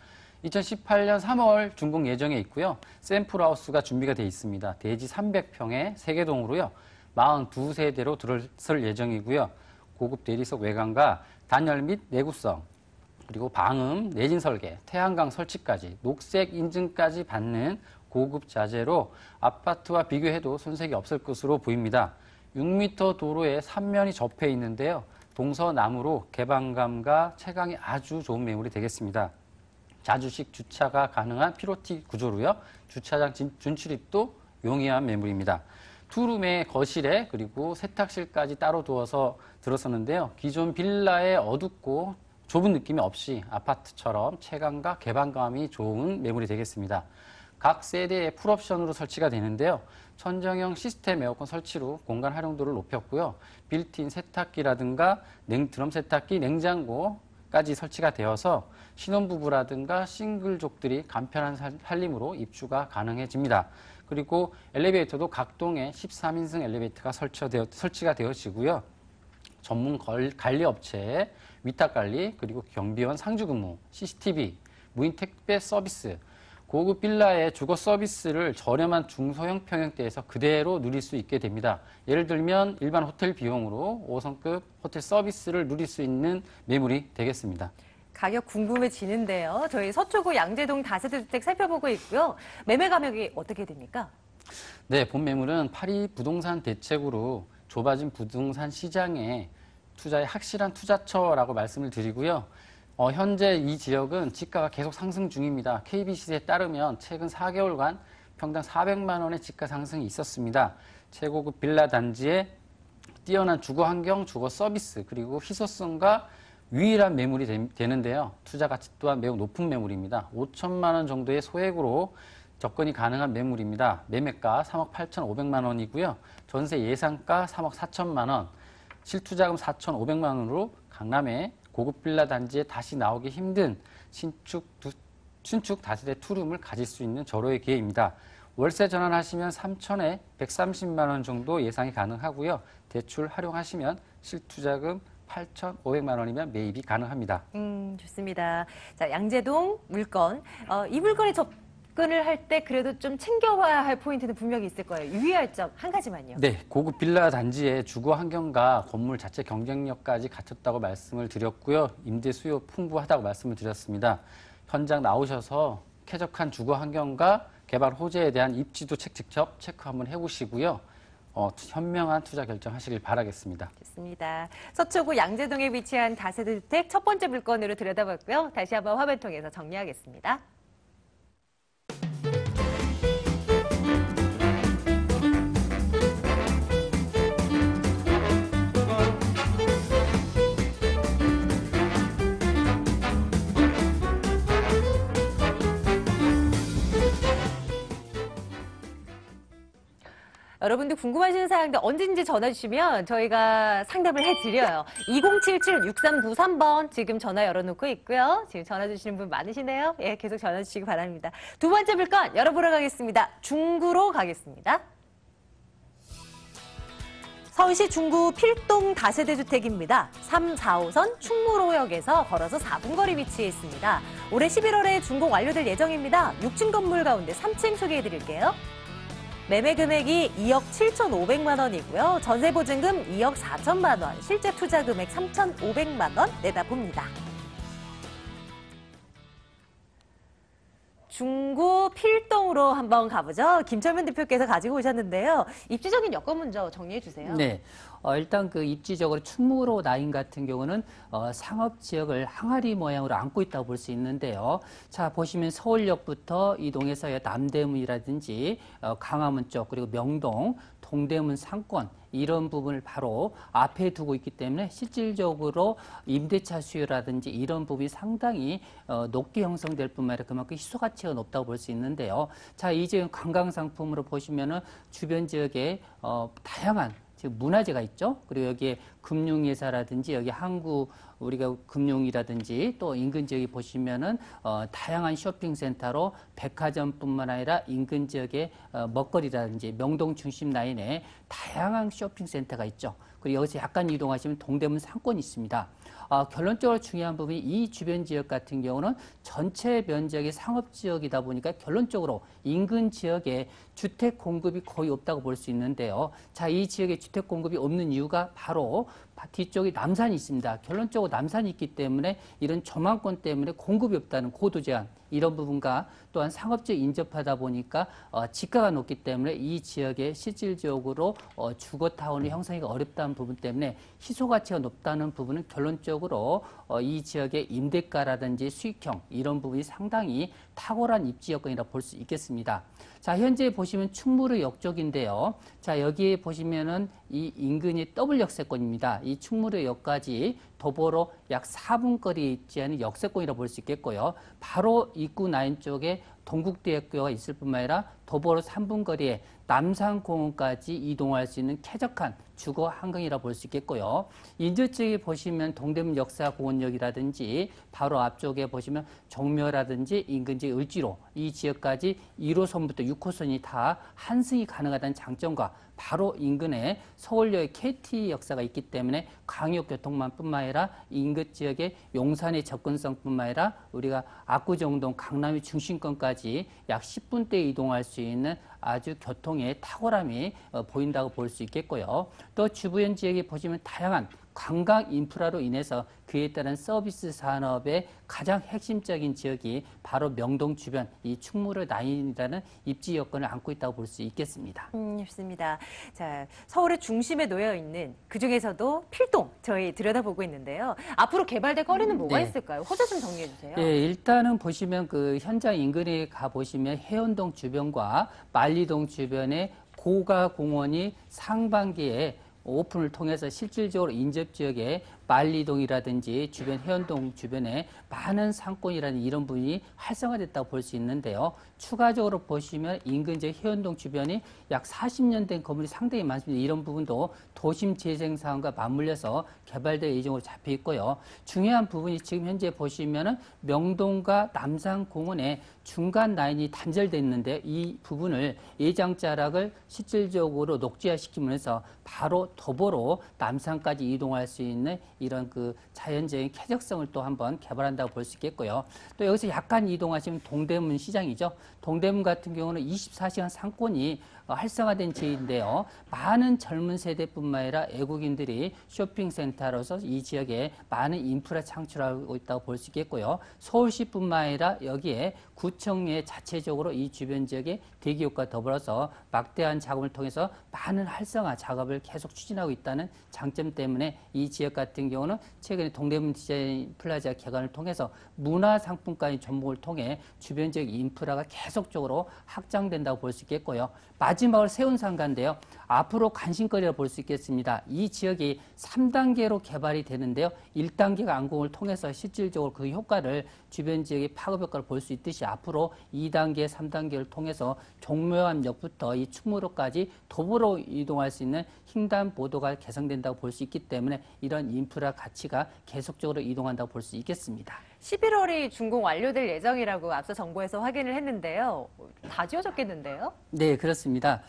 2018년 3월 준공 예정에 있고요. 샘플하우스가 준비가 되어 있습니다. 대지 300평에 3개동으로요. 42세대로 들어설 예정이고요. 고급 대리석 외관과 단열 및 내구성, 그리고 방음, 내진 설계, 태양광 설치까지 녹색 인증까지 받는 고급 자재로 아파트와 비교해도 손색이 없을 것으로 보입니다. 6m 도로에 3면이 접해 있는데요. 동서남으로 개방감과 채광이 아주 좋은 매물이 되겠습니다. 자주식 주차가 가능한 피로티 구조로요. 주차장 준출입도 용이한 매물입니다. 투룸의 거실에 그리고 세탁실까지 따로 두어서 들어섰는데요. 기존 빌라의 어둡고 좁은 느낌이 없이 아파트처럼 채광과 개방감이 좋은 매물이 되겠습니다. 각 세대의 풀옵션으로 설치가 되는데요. 천정형 시스템 에어컨 설치로 공간 활용도를 높였고요. 빌트인 세탁기라든가 드럼 세탁기, 냉장고까지 설치가 되어서 신혼부부라든가 싱글족들이 간편한 살림으로 입주가 가능해집니다. 그리고 엘리베이터도 각동에 13인승 엘리베이터가 설치가 되어지고요. 전문 관리업체의 위탁관리, 그리고 경비원 상주근무, CCTV, 무인 택배 서비스, 고급 빌라의 주거 서비스를 저렴한 중소형 평형대에서 그대로 누릴 수 있게 됩니다. 예를 들면 일반 호텔 비용으로 5성급 호텔 서비스를 누릴 수 있는 매물이 되겠습니다. 가격 궁금해지는데요. 저희 서초구 양재동 다세대 주택 살펴보고 있고요. 매매 가격이 어떻게 됩니까? 네, 본 매물은 파리 부동산 대책으로 좁아진 부동산 시장에 투자의 확실한 투자처라고 말씀을 드리고요. 현재 이 지역은 지가가 계속 상승 중입니다. KBC에 따르면 최근 4개월간 평당 400만 원의 지가 상승이 있었습니다. 최고급 빌라 단지에 뛰어난 주거 환경, 주거 서비스, 그리고 희소성과 유일한 매물이 되는데요. 투자 가치 또한 매우 높은 매물입니다. 5천만 원 정도의 소액으로 접근이 가능한 매물입니다. 매매가 3억 8,500만 원이고요. 전세 예상가 3억 4천만 원, 실투자금 4,500만 원으로 강남의 고급 빌라 단지에 다시 나오기 힘든 신축 다세대 투룸을 가질 수 있는 절호의 기회입니다. 월세 전환하시면 3천에 130만 원 정도 예상이 가능하고요. 대출 활용하시면 실투자금 8,500만 원이면 매입이 가능합니다. 좋습니다. 자, 양재동 물건. 이 물건에 접근을 할 때 그래도 좀 챙겨와야 할 포인트는 분명히 있을 거예요. 유의할 점 한 가지만요. 네, 고급 빌라 단지의 주거 환경과 건물 자체 경쟁력까지 갖췄다고 말씀을 드렸고요. 임대 수요 풍부하다고 말씀을 드렸습니다. 현장 나오셔서 쾌적한 주거 환경과 개발 호재에 대한 입지도 직접 체크 한번 해보시고요. 현명한 투자 결정하시길 바라겠습니다. 좋습니다. 서초구 양재동에 위치한 다세대 주택 첫 번째 물건으로 들여다봤고요. 다시 한번 화면 통해서 정리하겠습니다. 여러분들 궁금하신 사항들 언제든지 전화 주시면 저희가 상담을 해드려요. 2077-6393번 지금 전화 열어놓고 있고요. 지금 전화 주시는 분 많으시네요. 예, 계속 전화 주시기 바랍니다. 두 번째 물건 열어보러 가겠습니다. 중구로 가겠습니다. 서울시 중구 필동 다세대 주택입니다. 3, 4호선 충무로역에서 걸어서 4분 거리 위치해 있습니다. 올해 11월에 준공 완료될 예정입니다. 6층 건물 가운데 3층 소개해드릴게요. 매매 금액이 2억 7,500만 원이고요. 전세 보증금 2억 4천만 원, 실제 투자 금액 3,500만 원 내다봅니다. 중구 필동으로 한번 가보죠. 김철민 대표께서 가지고 오셨는데요. 입지적인 여건 먼저 정리해 주세요. 네. 일단 그 입지적으로 충무로 라인 같은 경우는 상업 지역을 항아리 모양으로 안고 있다고 볼 수 있는데요. 자, 보시면 서울역부터 이동해서 남대문이라든지 강화문 쪽 그리고 명동, 동대문 상권 이런 부분을 바로 앞에 두고 있기 때문에 실질적으로 임대차 수요라든지 이런 부분이 상당히 높게 형성될 뿐만 아니라 그만큼 희소 가치가 높다고 볼 수 있는데요. 자, 이제 관광 상품으로 보시면은 주변 지역에 다양한 지금 문화재가 있죠. 그리고 여기에 금융회사라든지 여기 항구 우리가 금융이라든지 또 인근 지역에 보시면은 다양한 쇼핑센터로 백화점뿐만 아니라 인근 지역의 먹거리라든지 명동 중심 라인에 다양한 쇼핑센터가 있죠. 그리고 여기서 약간 이동하시면 동대문 상권이 있습니다. 결론적으로 중요한 부분이 이 주변 지역 같은 경우는 전체 면적이 상업지역이다 보니까 결론적으로 인근 지역에 주택 공급이 거의 없다고 볼 수 있는데요. 자, 이 지역에 주택 공급이 없는 이유가 바로 뒤쪽에 남산이 있습니다. 결론적으로 남산이 있기 때문에 이런 조망권 때문에 공급이 없다는 고도 제한 이런 부분과 또한 상업지역 인접하다 보니까 지가가 높기 때문에 이 지역에 실질적으로 주거타운이 형성하기가 어렵다는 부분 때문에 희소가치가 높다는 부분은 결론적으로 이 지역의 임대가라든지 수익형 이런 부분이 상당히 탁월한 입지 여건이라 볼 수 있겠습니다. 자, 현재 보시면 충무로역 쪽인데요. 자, 여기에 보시면은 이 인근이 더블 역세권입니다. 이 충무로역까지 도보로 약 4분 거리에 있지 않은 역세권이라 볼 수 있겠고요. 바로 입구 라인 쪽에 동국대학교가 있을 뿐만 아니라 도보로 3분 거리에 남산공원까지 이동할 수 있는 쾌적한 주거 환경이라 볼 수 있겠고요. 인접 쪽에 보시면 동대문 역사공원역이라든지 바로 앞쪽에 보시면 종묘라든지 인근지 을지로 이 지역까지 1호선부터 6호선이 다 환승이 가능하다는 장점과 바로 인근에 서울역의 KT 역사가 있기 때문에 광역교통만 뿐만 아니라 인근 지역의 용산의 접근성뿐만 아니라 우리가 압구정동 강남의 중심권까지 약 10분대에 이동할 수 있는 아주 교통의 탁월함이 보인다고 볼 수 있겠고요. 또 주변 지역에 보시면 다양한 관광 인프라로 인해서 그에 따른 서비스 산업의 가장 핵심적인 지역이 바로 명동 주변 이 충무로 라인이라는 입지 여건을 안고 있다고 볼 수 있겠습니다. 좋습니다. 자, 서울의 중심에 놓여 있는 그 중에서도 필동 저희 들여다보고 있는데요. 앞으로 개발될 거리는 뭐가 네. 있을까요? 호재 좀 정리해 주세요. 예, 일단은 보시면 그 현장 인근에 가 보시면 해운동 주변과 만리동 주변에 고가 공원이 상반기에 오픈을 통해서 실질적으로 인접 지역에 만리동이라든지 주변 해운동 주변에 많은 상권이라는 이런 부분이 활성화됐다고 볼 수 있는데요. 추가적으로 보시면 인근 지역 해운동 주변이 약 40년 된 건물이 상당히 많습니다. 이런 부분도 도심 재생 사업과 맞물려서 개발될 예정으로 잡혀 있고요. 중요한 부분이 지금 현재 보시면은 명동과 남산공원에 중간 라인이 단절돼 있는데 이 부분을 예장자락을 실질적으로 녹지화시키면서 바로 도보로 남산까지 이동할 수 있는 이런 그 자연적인 쾌적성을 또 한번 개발한다고 볼 수 있겠고요. 또 여기서 약간 이동하시면 동대문 시장이죠. 동대문 같은 경우는 24시간 상권이 활성화된 지역인데요. 많은 젊은 세대뿐만 아니라 외국인들이 쇼핑센터로서 이 지역에 많은 인프라 창출하고 있다고 볼 수 있겠고요. 서울시뿐만 아니라 여기에 구청에 자체적으로 이 주변 지역의 대기업과 더불어서 막대한 작업을 통해서 많은 활성화 작업을 계속 추진하고 있다는 장점 때문에 이 지역 같은 경우는 최근에 동대문 디자인 플라자 개관을 통해서 문화상품까지 접목을 통해 주변 지역 인프라가 계속적으로 확장된다고 볼 수 있겠고요. 마지막 마지막으로 세운상가인데요. 앞으로 관심거리라 볼 수 있겠습니다. 이 지역이 3단계로 개발이 되는데요. 1단계가 완공을 통해서 실질적으로 그 효과를 주변 지역의 파급 효과를 볼 수 있듯이 앞으로 2단계, 3단계를 통해서 종묘암역부터 이 충무로까지 도보로 이동할 수 있는 횡단보도가 개성된다고 볼 수 있기 때문에 이런 인프라 가치가 계속적으로 이동한다고 볼 수 있겠습니다. 11월이 준공 완료될 예정이라고 앞서 정부에서 확인을 했는데요. 다 지어졌겠는데요? 네, 그렇습니다.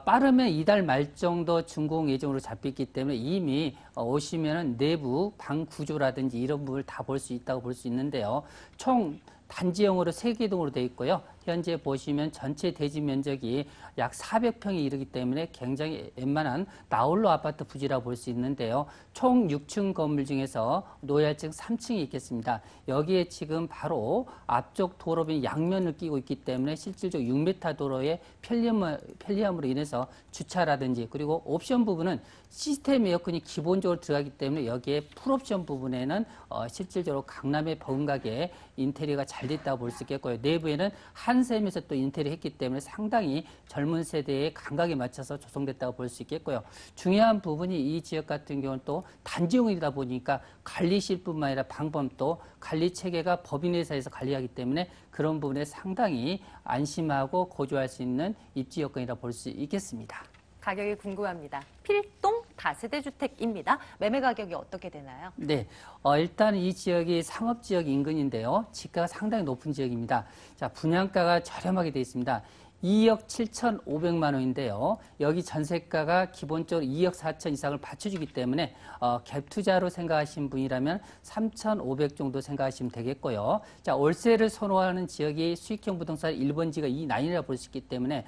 빠르면 이달 말 정도 준공 예정으로 잡혔기 때문에 이미 오시면은 내부 방 구조라든지 이런 부분을 다 볼 수 있다고 볼 수 있는데요. 총 단지형으로 3개동으로 되어 있고요. 현재 보시면 전체 대지 면적이 약 400평에 이르기 때문에 굉장히 웬만한 나홀로 아파트 부지라고 볼 수 있는데요. 총 6층 건물 중에서 노열층 3층이 있겠습니다. 여기에 지금 바로 앞쪽 도로변 양면을 끼고 있기 때문에 실질적으로 6m 도로의 편리함으로 인해서 주차라든지 그리고 옵션 부분은 시스템 에어컨이 기본적으로 들어가기 때문에 여기에 풀옵션 부분에는 실질적으로 강남의 버금가게 인테리어가 잘 됐다고 볼 수 있겠고요. 내부에는 한샘에서 또 인테리어 했기 때문에 상당히 젊은 세대의 감각에 맞춰서 조성됐다고 볼 수 있겠고요. 중요한 부분이 이 지역 같은 경우는 또 단지용이다 보니까 관리실뿐만 아니라 방범도 관리 체계가 법인회사에서 관리하기 때문에 그런 부분에 상당히 안심하고 거주할 수 있는 입지 여건이라 볼 수 있겠습니다. 가격이 궁금합니다. 필동 다세대 주택입니다. 매매 가격이 어떻게 되나요? 네, 일단 이 지역이 상업지역 인근인데요. 지가가 상당히 높은 지역입니다. 자, 분양가가 저렴하게 되어 있습니다. 2억 7,500만 원인데요. 여기 전세가가 기본적으로 2억 4천 이상을 받쳐주기 때문에 갭 투자로 생각하시는 분이라면 3,500 정도 생각하시면 되겠고요. 자, 월세를 선호하는 지역이 수익형 부동산 1번지가 이 라인이라 볼 수 있기 때문에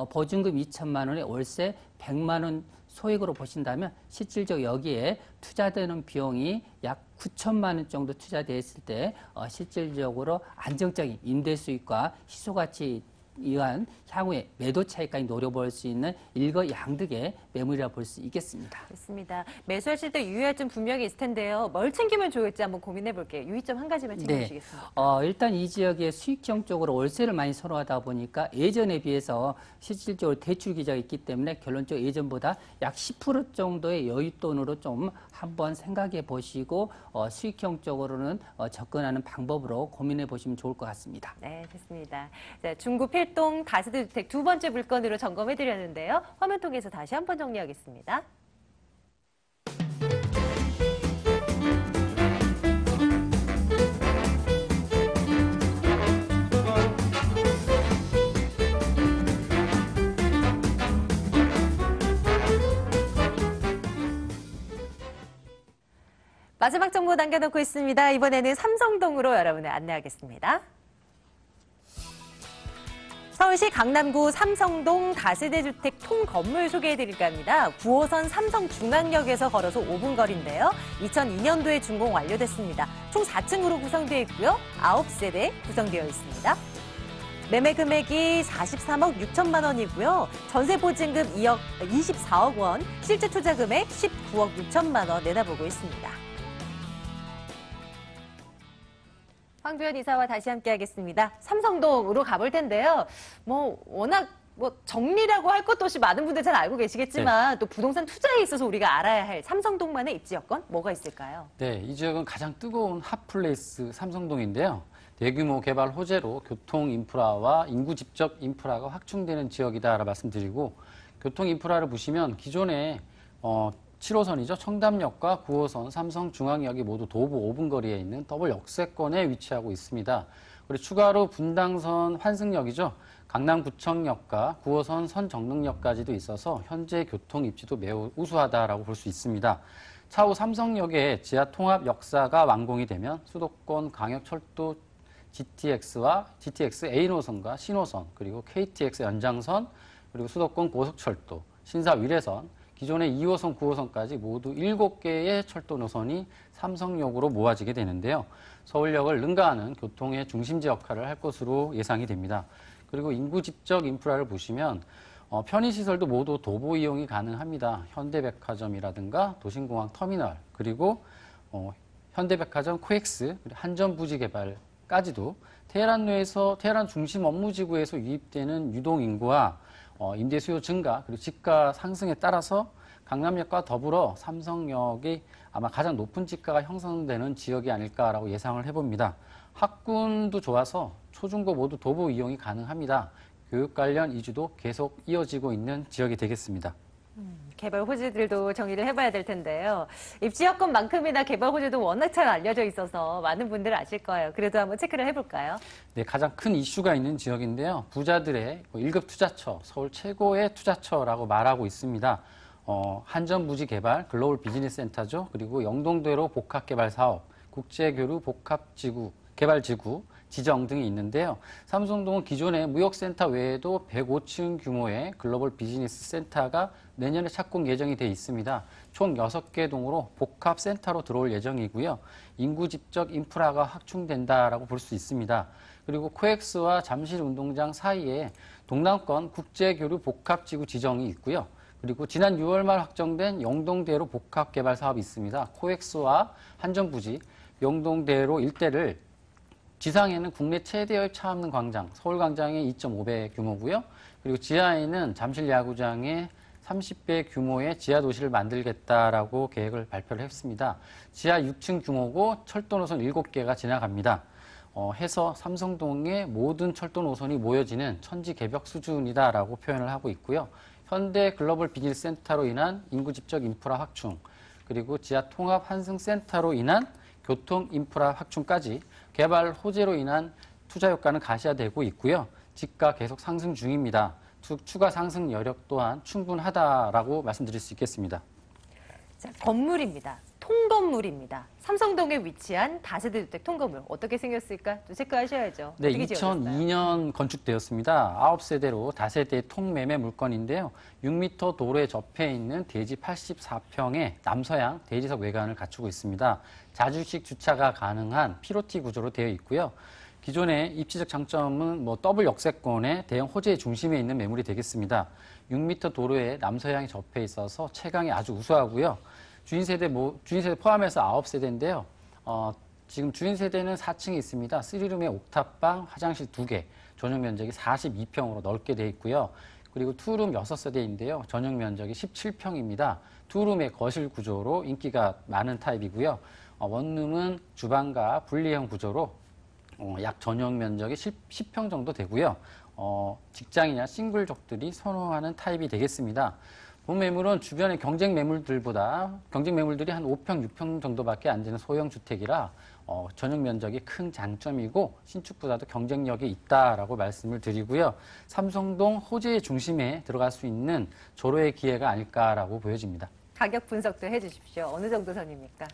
보증금 2천만 원에 월세 100만 원 소액으로 보신다면 실질적으로 여기에 투자되는 비용이 약 9천만 원 정도 투자되었을 때 실질적으로 안정적인 임대 수익과 희소가치 이러한 향후에 매도 차익까지 노려볼 수 있는 일거양득의 매물이라 볼 수 있겠습니다. 그렇습니다. 매수하실 때 유의할 점 분명히 있을 텐데요. 뭘 챙기면 좋을지 한번 고민해 볼게요. 유의점 한 가지만 챙겨주시겠습니다. 일단 이 지역의 수익형 쪽으로 월세를 많이 선호하다 보니까 예전에 비해서 실질적으로 대출 기자가 있기 때문에 결론적으로 예전보다 약 10% 정도의 여윳돈으로 좀 한번 생각해 보시고 수익형 쪽으로는 접근하는 방법으로 고민해 보시면 좋을 것 같습니다. 네, 됐습니다. 자, 중구 필동 다세대 주택 두 번째 물건으로 점검해 드렸는데요. 화면 통해서 다시 한번 정리하겠습니다. 마지막 정보 남겨놓고 있습니다. 이번에는 삼성동으로 여러분을 안내하겠습니다. 서울시 강남구 삼성동 다세대 주택 통건물 소개해드릴까 합니다. 9호선 삼성중앙역에서 걸어서 5분 거리인데요. 2002년도에 준공 완료됐습니다. 총 4층으로 구성되어 있고요. 9세대 구성되어 있습니다. 매매 금액이 43억 6천만 원이고요. 전세 보증금 24억 원, 실제 투자 금액 19억 6천만 원 내다보고 있습니다. 황주연 이사와 다시 함께하겠습니다. 삼성동으로 가볼 텐데요. 워낙 정리라고 할 것도 없이 많은 분들 잘 알고 계시겠지만 또 부동산 투자에 있어서 우리가 알아야 할 삼성동만의 입지 여건 뭐가 있을까요? 네, 이 지역은 가장 뜨거운 핫플레이스 삼성동인데요. 대규모 개발 호재로 교통 인프라와 인구 집적 인프라가 확충되는 지역이다라고 말씀드리고 교통 인프라를 보시면 기존에 7호선이죠. 청담역과 9호선 삼성중앙역이 모두 도보 5분 거리에 있는 더블 역세권에 위치하고 있습니다. 그리고 추가로 분당선 환승역이죠. 강남구청역과 9호선 선정릉역까지도 있어서 현재 교통 입지도 매우 우수하다라고 볼 수 있습니다. 차후 삼성역의 지하 통합 역사가 완공이 되면 수도권 광역철도 GTX와 GTX A노선과 신호선 그리고 KTX 연장선 그리고 수도권 고속철도 신사 위례선 기존의 2호선, 9호선까지 모두 7개의 철도 노선이 삼성역으로 모아지게 되는데요. 서울역을 능가하는 교통의 중심지 역할을 할 것으로 예상이 됩니다. 그리고 인구 집적 인프라를 보시면 편의시설도 모두 도보 이용이 가능합니다. 현대백화점이라든가 도심공항 터미널, 그리고 현대백화점 코엑스, 한전부지 개발까지도 테헤란 중심 업무지구에서 유입되는 유동인구와 임대 수요 증가 그리고 집가 상승에 따라서 강남역과 더불어 삼성역이 아마 가장 높은 집가가 형성되는 지역이 아닐까라고 예상을 해봅니다. 학군도 좋아서 초중고 모두 도보 이용이 가능합니다. 교육 관련 이주도 계속 이어지고 있는 지역이 되겠습니다. 개발 호재들도 정리를 해봐야 될 텐데요. 입지 여건만큼이나 개발 호재도 워낙 잘 알려져 있어서 많은 분들 아실 거예요. 그래도 한번 체크를 해볼까요? 네, 가장 큰 이슈가 있는 지역인데요. 부자들의 1급 투자처, 서울 최고의 투자처라고 말하고 있습니다. 한전부지 개발, 글로벌 비즈니스 센터죠. 그리고 영동대로 복합개발 사업, 국제교류 복합지구, 개발지구, 지정 등이 있는데요. 삼성동은 기존의 무역센터 외에도 105층 규모의 글로벌 비즈니스 센터가 내년에 착공 예정이 돼 있습니다. 총 6개 동으로 복합센터로 들어올 예정이고요. 인구 집적 인프라가 확충된다라고 볼 수 있습니다. 그리고 코엑스와 잠실운동장 사이에 동남권 국제교류 복합지구 지정이 있고요. 그리고 지난 6월 말 확정된 영동대로 복합개발 사업이 있습니다. 코엑스와 한전부지, 영동대로 일대를 지상에는 국내 최대의 차 없는 광장, 서울광장의 2.5배 규모고요. 그리고 지하에는 잠실야구장의 30배 규모의 지하도시를 만들겠다라고 계획을 발표를 했습니다. 지하 6층 규모고 철도 노선 7개가 지나갑니다. 해서 삼성동의 모든 철도 노선이 모여지는 천지개벽 수준이다라고 표현을 하고 있고요. 현대 글로벌 비즈니스 센터로 인한 인구 집적 인프라 확충, 그리고 지하 통합 환승센터로 인한 교통 인프라 확충까지 개발 호재로 인한 투자 효과는 가시화되고 있고요. 집가 계속 상승 중입니다. 추가 상승 여력 또한 충분하다라고 말씀드릴 수 있겠습니다. 자, 건물입니다. 통건물입니다. 삼성동에 위치한 다세대 주택 통건물 어떻게 생겼을까? 또 체크하셔야죠. 네, 어떻게 지어졌어요? 2002년 건축되었습니다. 9세대로 다세대 통매매 물건인데요. 6m 도로에 접해 있는 대지 84평의 남서양 대리석 외관을 갖추고 있습니다. 자주식 주차가 가능한 피로티 구조로 되어 있고요. 기존의 입지적 장점은 더블 역세권의 대형 호재의 중심에 있는 매물이 되겠습니다. 6m 도로에 남서양이 접해 있어서 채광이 아주 우수하고요. 주인세대 포함해서 9세대인데요. 지금 주인세대는 4층에 있습니다. 3룸에 옥탑방, 화장실 2개, 전용 면적이 42평으로 넓게 되어 있고요. 그리고 투룸 6세대인데요. 전용 면적이 17평입니다. 투룸의 거실 구조로 인기가 많은 타입이고요. 원룸은 주방과 분리형 구조로 약 전용 면적이 10평 정도 되고요. 직장이나 싱글족들이 선호하는 타입이 되겠습니다. 본 매물은 주변의 경쟁 매물들이 한 5평, 6평 정도밖에 안 되는 소형 주택이라 전용 면적이 큰 장점이고 신축보다도 경쟁력이 있다라고 말씀을 드리고요. 삼성동 호재의 중심에 들어갈 수 있는 조로의 기회가 아닐까라고 보여집니다. 가격 분석도 해주십시오. 어느 정도 선입니까?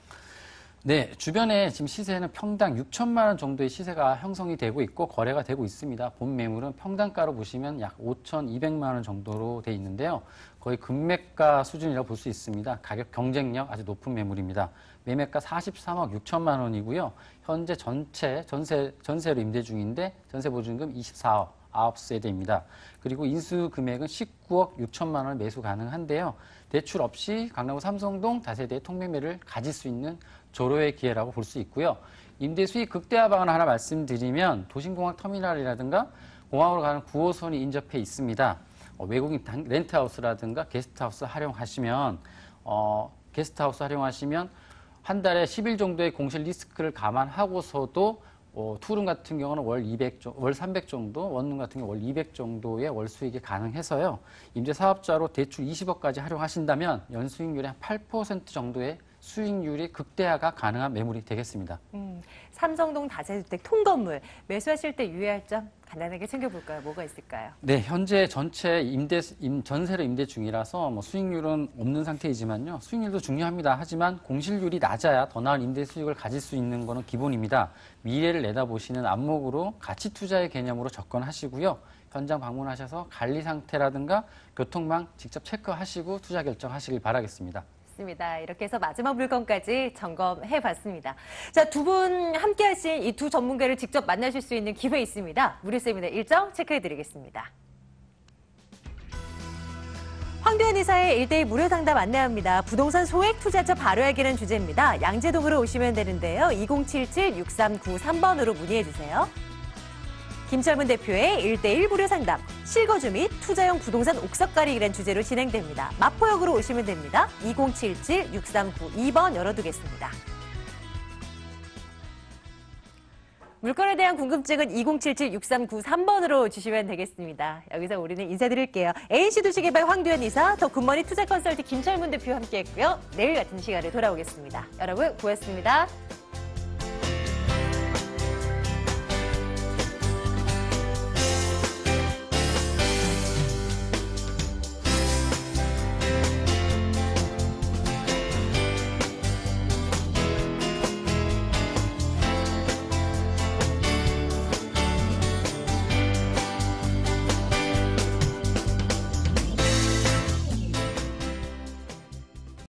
네, 주변에 지금 시세는 평당 6천만 원 정도의 시세가 형성이 되고 있고 거래가 되고 있습니다. 본 매물은 평당가로 보시면 약 5,200만 원 정도로 돼 있는데요. 거의 금매가 수준이라고 볼 수 있습니다. 가격 경쟁력 아주 높은 매물입니다. 매매가 43억 6천만 원이고요. 현재 전세로 임대 중인데 전세 보증금 24억 9세대입니다. 그리고 인수 금액은 19억 6천만 원을 매수 가능한데요. 대출 없이 강남구 삼성동 다세대 통매매를 가질 수 있는 조로의 기회라고 볼 수 있고요. 임대 수익 극대화 방안 하나 말씀드리면 도심공항 터미널이라든가 공항으로 가는 9호선이 인접해 있습니다. 외국인 렌트하우스라든가 게스트하우스 활용하시면 한 달에 10일 정도의 공실 리스크를 감안하고서도 투룸 같은 경우는 월 300 정도, 원룸 같은 경우 월 200 정도의 월 수익이 가능해서요. 임대 사업자로 대출 20억까지 활용하신다면 연수익률의 한 8% 정도의 수익률이 극대화가 가능한 매물이 되겠습니다. 삼성동 다세대주택 통건물 매수하실 때 유의할 점 간단하게 챙겨볼까요? 뭐가 있을까요? 네, 현재 전체 전세로 임대 중이라서 수익률은 없는 상태이지만요. 수익률도 중요합니다. 하지만 공실률이 낮아야 더 나은 임대 수익을 가질 수 있는 것은 기본입니다. 미래를 내다보시는 안목으로 가치 투자의 개념으로 접근하시고요. 현장 방문하셔서 관리 상태라든가 교통망 직접 체크하시고 투자 결정하시길 바라겠습니다. 맞습니다. 이렇게 해서 마지막 물건까지 점검해봤습니다. 자, 두 분 함께 하신 이 두 전문가를 직접 만나실 수 있는 기회 있습니다. 무료 세미나 일정 체크해드리겠습니다. 황교안 이사의 1대1 무료 상담 안내합니다. 부동산 소액 투자처 바로 알기는 주제입니다. 양재동으로 오시면 되는데요. 2077-6393번으로 문의해주세요. 김철문 대표의 1대1 무료 상담, 실거주 및 투자용 부동산 옥석가리기란 주제로 진행됩니다. 마포역으로 오시면 됩니다. 2077-6392번 열어두겠습니다. 물건에 대한 궁금증은 2077-6393번으로 주시면 되겠습니다. 여기서 우리는 인사드릴게요. ANC도시개발 황두현 이사, 더 굿머니 투자 컨설팅 김철문 대표와 함께했고요. 내일 같은 시간에 돌아오겠습니다. 여러분 고맙습니다.